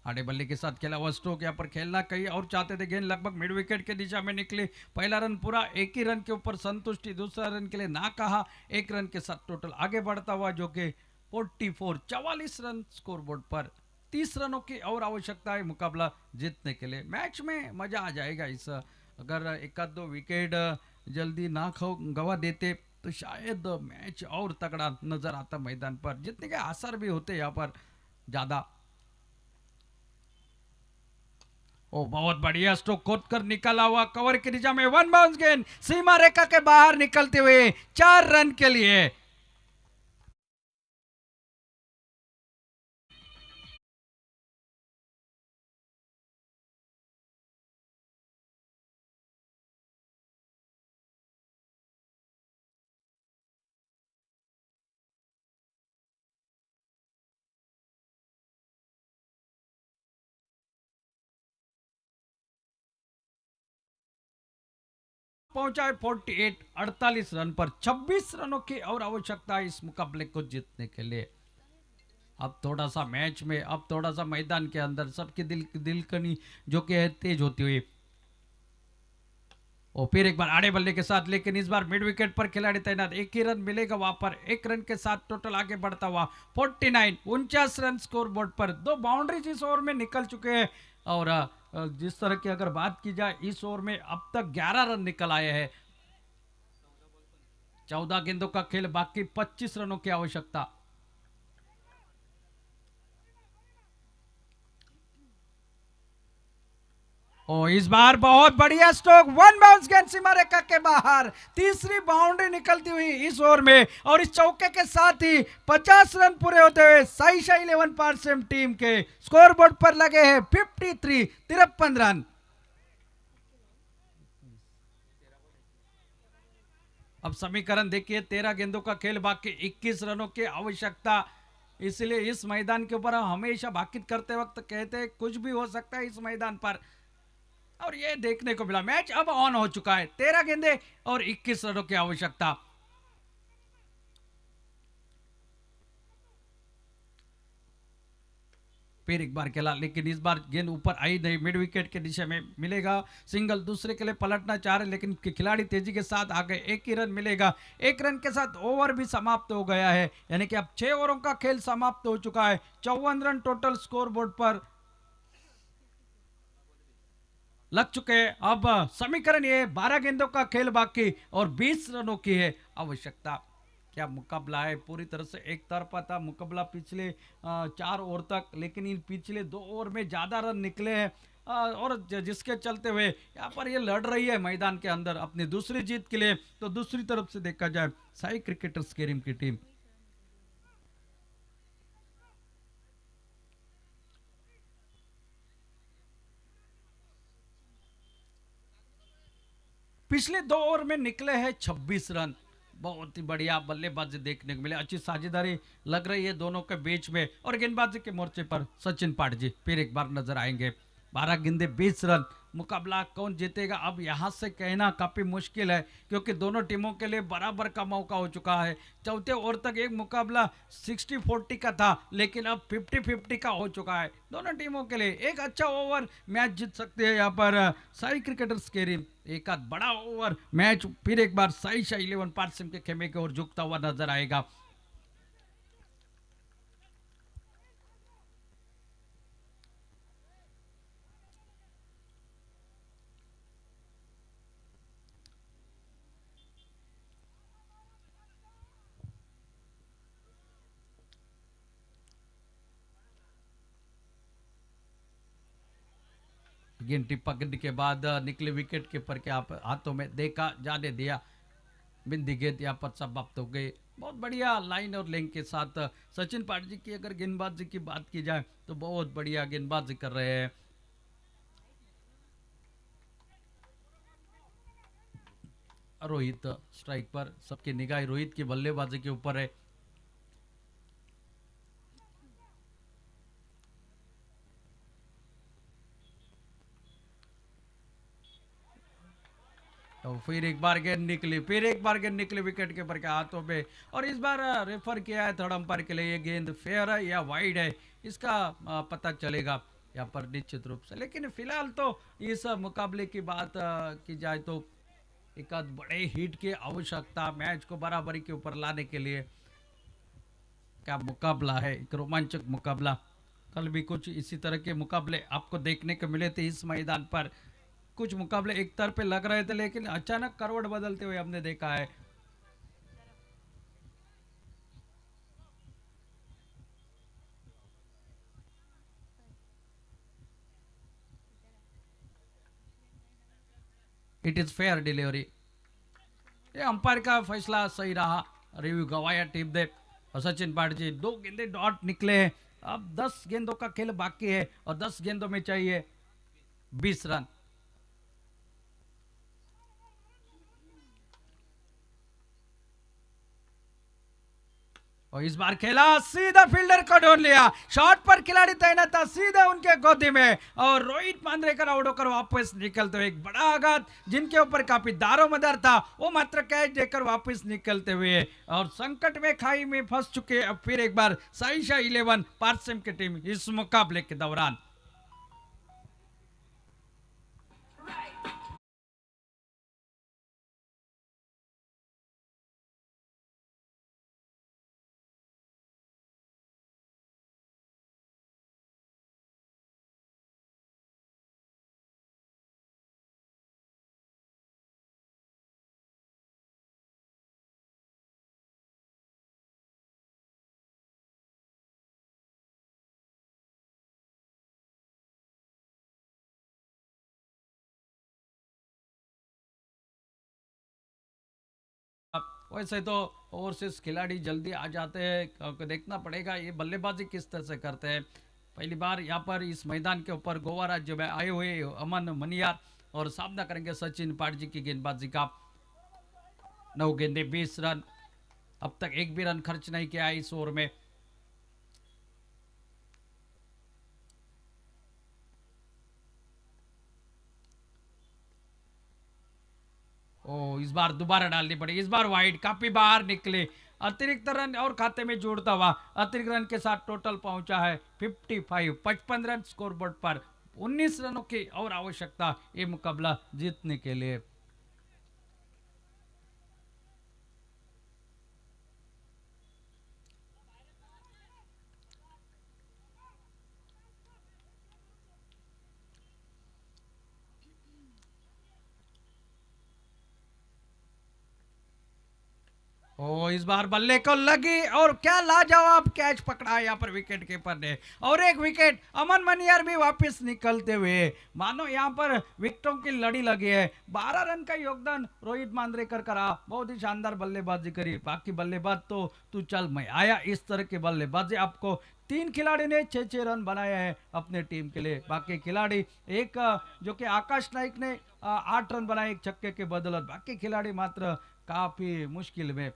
आड़े बल्ले के साथ खेला हुआ स्ट्रोक, यहाँ पर खेलना कहीं और चाहते थे। गेंद लगभग मिड विकेट के दिशा में निकली। पहला रन पूरा, एक ही रन के ऊपर संतुष्टि। दूसरा रन के लिए ना कहा, एक रन के साथ टोटल आगे बढ़ता हुआ, जो कि 44 रन स्कोर बोर्ड पर। 30 रनों की और आवश्यकता है मुकाबला जीतने के लिए। मैच में मजा आ जाएगा इस, अगर एक आध दो विकेट जल्दी ना गवा देते तो शायद मैच और तगड़ा नजर आता मैदान पर। जीतने के आसार भी होते यहाँ पर ज्यादा। ओ बहुत बढ़िया स्ट्रोक खोद कर निकला हुआ कवर की दिशा में, 1 बाउंस गेंद सीमा रेखा के बाहर निकलते हुए 4 रन के लिए। पहुंचा है 48 रन पर। 26 रनों की और आवश्यकता है इस मुकाबले को जीतने के लिए। अब थोड़ा सा मैच में, अब थोड़ा सा मैदान के अंदर सबके दिलकनी जो कि है तेज होती हुई। और फिर एक बार आड़े बल्ले के साथ, लेकिन इस बार मिड विकेट पर खिलाड़ी तैनात। एक ही रन मिलेगा वहां पर, एक रन के साथ टोटल आगे बढ़ता हुआ 49 रन स्कोर बोर्ड पर। 2 बाउंड्रीज इस ओवर में निकल चुके हैं। और जिस तरह की अगर बात की जाए, इस ओवर में अब तक 11 रन निकल आए हैं। 14 गेंदों का खेल बाकी, 25 रनों की आवश्यकता। ओ इस बार बहुत बढ़िया स्ट्रोक, 1 बाउंस गेंद सीमा रेखा के बाहर। तीसरी बाउंड्री निकलती हुई इस ओवर में, और इस चौके के साथ ही 50 रन पूरे होते हुए साइशा 11 पारसेम टीम के स्कोर बोर्ड पर लगे हैं 53 रन। अब समीकरण देखिए, 13 गेंदों का खेल बाकी, 21 रनों की आवश्यकता। इसलिए इस मैदान के ऊपर हम हमेशा बातचीत करते वक्त कहते हैं कुछ भी हो सकता है इस मैदान पर, और ये देखने को मिला। मैच अब ऑन हो चुका है। 13 गेंदे और 21 रनों की आवश्यकता। फिर एक बार खेला, लेकिन इस बार गेंद ऊपर आई नहीं, मिड विकेट के दिशा में मिलेगा सिंगल। दूसरे के लिए पलटना चाह रहे, लेकिन खिलाड़ी तेजी के साथ आ गए। एक ही रन मिलेगा। एक रन के साथ ओवर भी समाप्त हो गया है, यानी कि अब 6 ओवरों का खेल समाप्त हो चुका है। 54 रन टोटल स्कोर बोर्ड पर लग चुके हैं। अब समीकरण ये 12 गेंदों का खेल बाकी और 20 रनों की है आवश्यकता। क्या मुकाबला है, पूरी तरह से एक तरफा था मुकाबला पिछले 4 ओवर तक, लेकिन इन पिछले 2 ओवर में ज्यादा रन निकले हैं और जिसके चलते हुए यहाँ पर ये लड़ रही है मैदान के अंदर अपनी दूसरी जीत के लिए। तो दूसरी तरफ से देखा जाए साई क्रिकेटर्स केरिम की टीम, पिछले 2 ओवर में निकले हैं 26 रन। बहुत ही बढ़िया बल्लेबाजी देखने को मिले, अच्छी साझेदारी लग रही है दोनों के बीच में। और गेंदबाजी के मोर्चे पर सचिन पाठजी फिर एक बार नजर आएंगे। 12 गेंदे 20 रन, मुकाबला कौन जीतेगा अब यहां से कहना काफी मुश्किल है, क्योंकि दोनों टीमों के लिए बराबर का मौका हो चुका है। चौथे ओवर तक एक मुकाबला 60-40 का था, लेकिन अब 50-50 का हो चुका है। दोनों टीमों के लिए एक अच्छा ओवर मैच जीत सकते हैं यहाँ पर साई क्रिकेटर्स केरिम। एक आध बड़ा ओवर मैच फिर एक बार साई शाह 11 पारसिम के खेमे की ओर झुकता हुआ नजर आएगा। गिनती पकड़ने के बाद निकले विकेट कीपर के आप हाथों में देखा जाने दिया। बिंदी गेंद यहाँ पर समाप्त हो गई। बहुत बढ़िया लाइन और लेंथ के साथ सचिन पाठजी की अगर गेंदबाजी की बात की जाए तो बहुत बढ़िया गेंदबाजी कर रहे हैं। रोहित स्ट्राइक पर, सबकी निगाह रोहित की बल्लेबाजी के ऊपर है। तो फिर एक बार गेंद निकली, फिर एक बार गेंद निकली विकेट कीपर के हाथों पे, और इस बार रेफर किया है थर्ड अंपायर के लिए। ये गेंद फेयर है या वाइड है इसका पता चलेगा यहाँ पर निश्चित रूप से। लेकिन फिलहाल तो इस मुकाबले की बात की जाए तो एक आध बड़े हिट की आवश्यकता मैच को बराबरी के ऊपर लाने के लिए। क्या मुकाबला है, एक रोमांचक मुकाबला। कल भी कुछ इसी तरह के मुकाबले आपको देखने को मिले थे इस मैदान पर। कुछ मुकाबले एक तरफे लग रहे थे, लेकिन अचानक करवट बदलते हुए हमने देखा है। इट इज फेयर डिलीवरी, ये अंपायर का फैसला सही रहा। रिव्यू गवाया टीम ने। और सचिन पाठजी 2 गेंदे डॉट निकले हैं। अब 10 गेंदों का खेल बाकी है और 10 गेंदों में चाहिए 20 रन। और इस बार खेला सीधा फील्डर को ढूंढ लिया, शॉट पर खिलाड़ी तैनात था सीधा उनके गोदी में, और रोहित मांद्रेकर आउट होकर वापस निकलते हुए एक बड़ा आघात जिनके ऊपर काफी दारोमदार था वो मात्र कैच देकर वापस निकलते हुए और संकट में खाई में फंस चुके। अब फिर एक बार साई शाह 11 पारसिम की टीम इस मुकाबले के दौरान। वैसे तो ओवरसीज खिलाड़ी जल्दी आ जाते हैं, क्योंकि देखना पड़ेगा ये बल्लेबाजी किस तरह से करते हैं। पहली बार यहाँ पर इस मैदान के ऊपर गोवा राज्य में आए हुए अमन मनियार और सामना करेंगे सचिन पाठजी की गेंदबाजी का। 9 गेंदे 20 रन, अब तक एक भी रन खर्च नहीं किया है इस ओवर में। ओ इस बार दोबारा डालनी पड़ी, इस बार वाइड काफी बाहर निकले। अतिरिक्त रन और खाते में जोड़ता हुआ अतिरिक्त रन के साथ टोटल पहुंचा है 55। 55 रन स्कोर बोर्ड पर, 19 रनों की और आवश्यकता ये मुकाबला जीतने के लिए। ओ इस बार बल्ले को लगी और क्या लाजवाब कैच पकड़ा यहाँ पर विकेट कीपर ने, और एक विकेट अमन मनियार भी वापस निकलते हुए। मानो यहाँ पर विकेटों की लड़ी लगी है। 12 रन का योगदान रोहित मांद्रेकर करा, बहुत ही शानदार बल्लेबाजी करी। बाकी बल्लेबाज तो तू चल मैं आया, इस तरह की बल्लेबाजी आपको 3 खिलाड़ी ने 6-6 रन बनाए हैं अपने टीम के लिए। बाकी खिलाड़ी एक जो कि आकाश नाइक ने 8 रन बनाए एक छक्के के बदौलत, बाकी खिलाड़ी मात्र काफी मुश्किल में।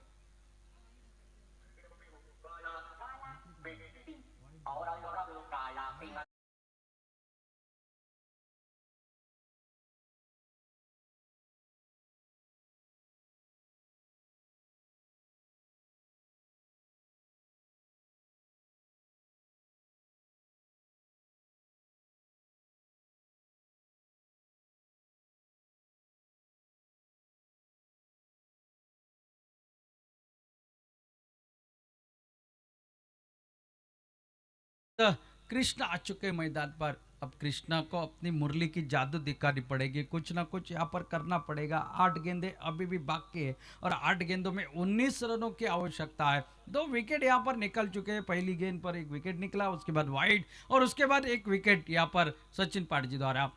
कृष्णा आ चुके मैदान पर। अब कृष्णा को अपनी मुरली की जादू दिखानी पड़ेगी, कुछ ना कुछ यहाँ पर करना पड़ेगा। 8 गेंदें अभी भी बाकी है और 8 गेंदों में 19 रनों की आवश्यकता है। 2 विकेट यहाँ पर निकल चुके हैं। पहली गेंद पर एक विकेट निकला, उसके बाद वाइड और उसके बाद एक विकेट यहाँ पर सचिन पाठजी द्वारा।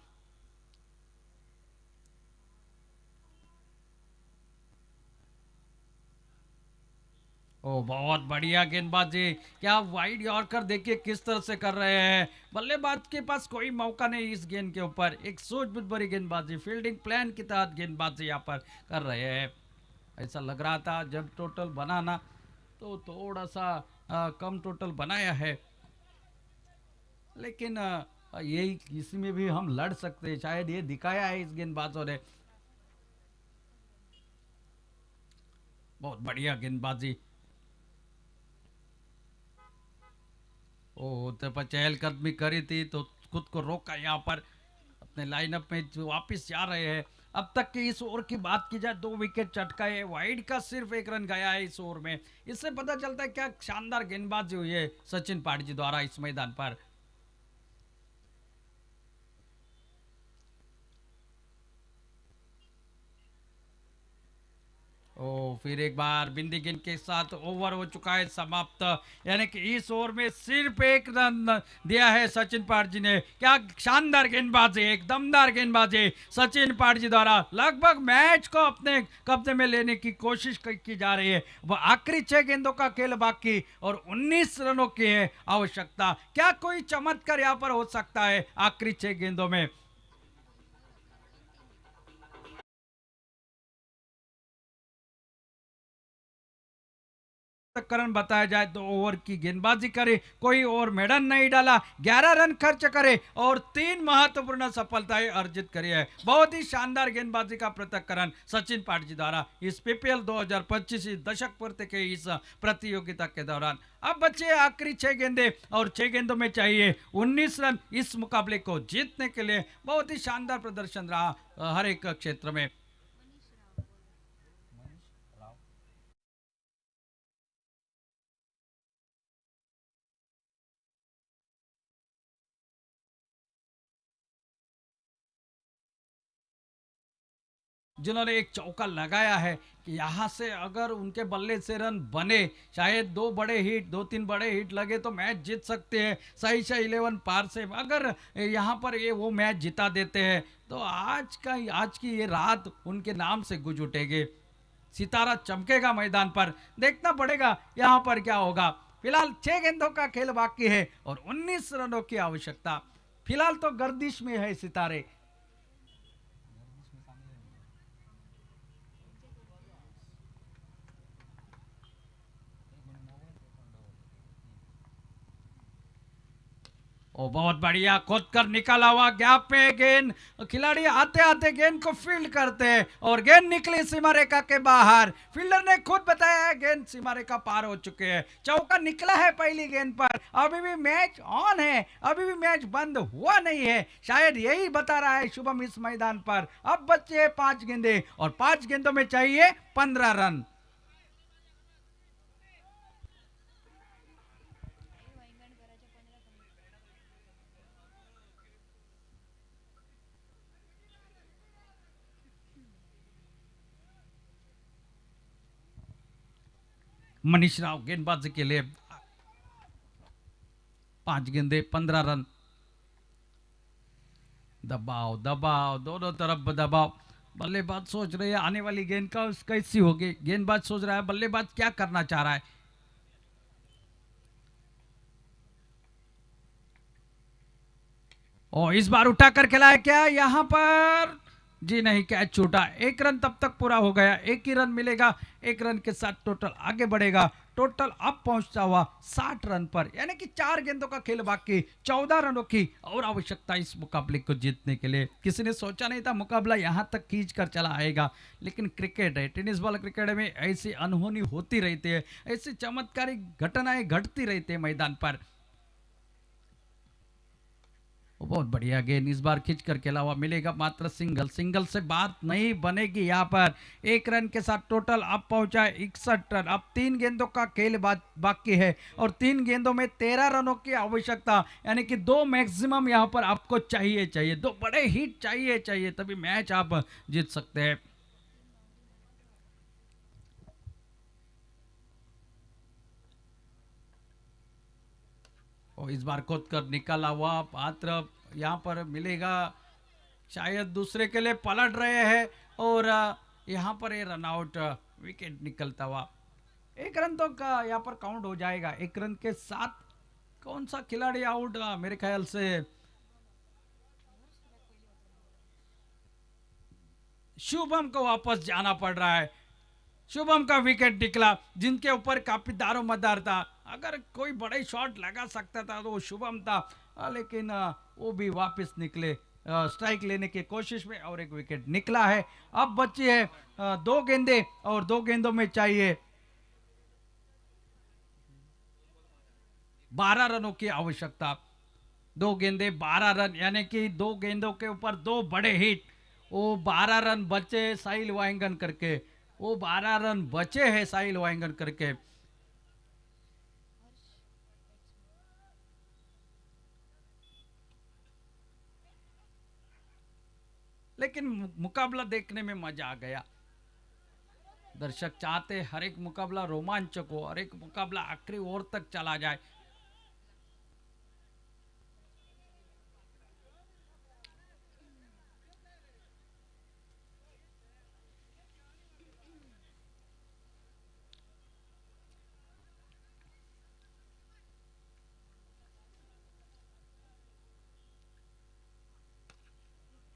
ओ बहुत बढ़िया गेंदबाजी, क्या वाइड यॉर्कर देखिए किस तरह से कर रहे हैं। बल्लेबाज के पास कोई मौका नहीं इस गेंद के ऊपर। एक सूझबूझ भरी गेंदबाजी, फील्डिंग प्लान के तहत गेंदबाजी यहाँ पर कर रहे हैं। ऐसा लग रहा था जब टोटल बनाना तो थोड़ा सा कम टोटल बनाया है, लेकिन यही इसमें भी हम लड़ सकते हैं, शायद ये दिखाया है इस गेंदबाजों ने। बहुत बढ़िया गेंदबाजी। ओ तो पर चहलकदमी करी थी तो खुद को रोका यहाँ पर। अपने लाइनअप में जो वापस जा रहे हैं। अब तक की इस ओवर की बात की जाए 2 विकेट चटकाए, वाइड का सिर्फ 1 रन गया है इस ओवर में। इससे पता चलता है क्या शानदार गेंदबाजी हुई है सचिन पाठजी द्वारा इस मैदान पर। ओ फिर एक बार बिंदी गेंद के साथ ओवर हो चुका है समाप्त। यानी कि इस ओवर में सिर्फ 1 रन दिया है सचिन पाठजी ने। क्या शानदार गेंदबाजी, एक दमदार गेंदबाजी सचिन पाठजी द्वारा। लगभग मैच को अपने कब्जे में लेने की कोशिश की जा रही है। वह आखिरी 6 गेंदों का खेल बाकी और 19 रनों की है आवश्यकता। क्या कोई चमत्कार यहाँ पर हो सकता है आखिरी 6 गेंदों में? करण बताया जाए तो ओवर की गेंदबाजी करे, कोई ओवर मेडन नहीं डाला, 11 रन खर्च करे और 3 महत्वपूर्ण सफलताएं अर्जित करी है। बहुत ही शानदार गेंदबाजी का पृथक्करण सचिन पाठजी द्वारा इस पीपीएल 2025 दशक पूर्ति के इस प्रतियोगिता के दौरान। अब बचे आखिरी 6 गेंदे और 6 गेंदों में चाहिए 19 रन इस मुकाबले को जीतने के लिए। बहुत ही शानदार प्रदर्शन रहा हर एक क्षेत्र में। जिन्होंने एक चौका लगाया है कि यहाँ से अगर उनके बल्ले से रन बने, शायद 2 बड़े हिट 2-3 बड़े हिट लगे तो मैच जीत सकते हैं। सही से 11 पार से अगर यहाँ पर ये वो मैच जिता देते हैं तो आज की ये रात उनके नाम से गुज उठेगी। सितारा चमकेगा मैदान पर, देखना पड़ेगा यहाँ पर क्या होगा। फिलहाल 6 गेंदों का खेल बाकी है और 19 रनों की आवश्यकता। फिलहाल तो गर्दिश में है सितारे। ओ बहुत बढ़िया खुद कर निकला हुआ गैप पे गेंद, खिलाड़ी आते आते गेंद को फील्ड करते हैं और गेंद निकली सीमा रेखा के बाहर। फील्डर ने खुद बताया है गेंद सीमा रेखा पार हो चुके हैं। चौका निकला है पहली गेंद पर। अभी भी मैच ऑन है, अभी भी मैच बंद हुआ नहीं है, शायद यही बता रहा है शुभम इस मैदान पर। अब बचे हैं 5 गेंदे और 5 गेंदों में चाहिए 15 रन। मनीष राव गेंदबाजी के लिए 5 गेंदे 15 रन। दबाव दबाव दोनों तरफ दबाव। बल्लेबाज सोच रहे हैं आने वाली गेंद का कैसी होगी, गेंदबाज सोच रहा है बल्लेबाज क्या करना चाह रहा है। और इस बार उठा कर खिलाया क्या यहां पर, जी नहीं, कैच छूटा। 1 रन तब तक पूरा हो गया, 1 ही रन मिलेगा। 1 रन के साथ टोटल आगे बढ़ेगा। टोटल अब पहुंचता हुआ 60 रन पर, यानी कि 4 गेंदों का खेल बाकी। 14 रनों की और आवश्यकता इस मुकाबले को जीतने के लिए। किसी ने सोचा नहीं था मुकाबला यहां तक खींच कर चला आएगा, लेकिन क्रिकेट है, टेनिस बॉल क्रिकेट में ऐसी अनहोनी होती रहती है, ऐसी चमत्कारिक घटनाएं घटती रहती है मैदान पर। बहुत बढ़िया गेंद, इस बार खींच कर के अलावा मिलेगा मात्र सिंगल। सिंगल से बात नहीं बनेगी यहाँ पर। 1 रन के साथ टोटल अब पहुंचा है 61 रन। अब 3 गेंदों का खेल बाकी है और 3 गेंदों में 13 रनों की आवश्यकता, यानी कि 2 मैक्सिमम यहाँ पर आपको चाहिए 2 बड़े हिट चाहिए, तभी मैच आप जीत सकते हैं। और इस बार खुद कर निकला हुआ पात्र यहाँ पर मिलेगा, शायद दूसरे के लिए पलट रहे हैं और यहाँ पर ये रन आउट, विकेट निकलता हुआ। 1 रन तो यहाँ पर काउंट हो जाएगा। 1 रन के साथ कौन सा खिलाड़ी आउट, मेरे ख्याल से शुभम को वापस जाना पड़ रहा है। शुभम का विकेट निकला, जिनके ऊपर काफी दारोमदार था। अगर कोई बड़े शॉट लगा सकता था तो वो शुभम था, लेकिन वो भी वापस निकले स्ट्राइक लेने की कोशिश में और 1 विकेट निकला है। अब बची है 2 गेंदे और 2 गेंदों में चाहिए 12 रनों की आवश्यकता। 2 गेंदे 12 रन, यानी कि 2 गेंदों के ऊपर 2 बड़े हिट। वो 12 रन बचे साहिल वाइंगन करके, वो 12 रन बचे हैं साहिल वाइंगन करके। लेकिन मुकाबला देखने में मजा आ गया। दर्शक चाहते हर एक मुकाबला रोमांचक हो, हर एक मुकाबला आखिरी ओवर तक चला जाए।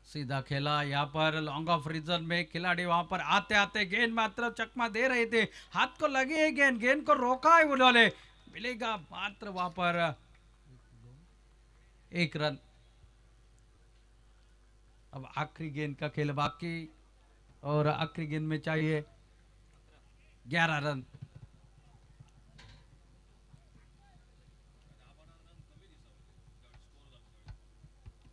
सीधा खेला यहाँ पर लॉन्ग ऑफ रीजन में, खिलाड़ी वहां पर आते आते गेंद मात्र चकमा दे रहे थे, हाथ को लगी है गेंद को रोका है उन्होंने। मिलेगा मात्र वहां पर 1 रन। अब आखिरी गेंद का खेल बाकी और आखिरी गेंद में चाहिए 11 रन।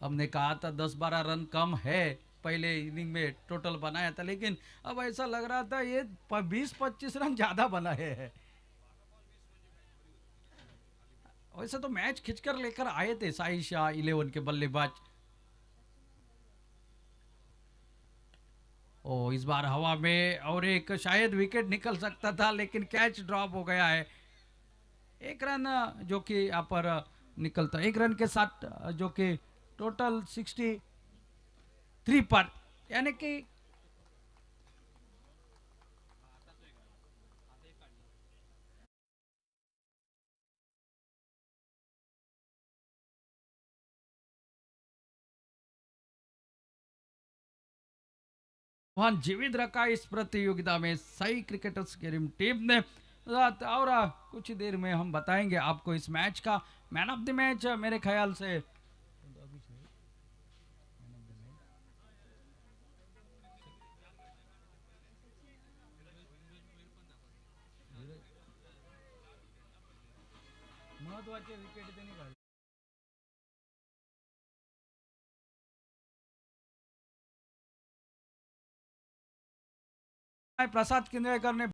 हमने कहा था 10-12 रन कम है, पहले इनिंग में टोटल बनाया था, लेकिन अब ऐसा लग रहा था ये 20-25 रन ज्यादा बनाए हैं। वैसे तो मैच खिंचकर लेकर आए थे साई शाह 11 के बल्लेबाज। ओ इस बार हवा में और एक शायद विकेट निकल सकता था, लेकिन कैच ड्रॉप हो गया है। 1 रन जो कि यहाँ पर निकलता, 1 रन के साथ जो कि टोटल 63 पर, यानी कि वहां जीवित रखा इस प्रतियोगिता में साई क्रिकेटर्स की टीम ने। और कुछ ही देर में हम बताएंगे आपको इस मैच का मैन ऑफ द मैच मेरे ख्याल से महत्वाचे विकेट त्यांनी काढले. प्रसाद किंजळेकरने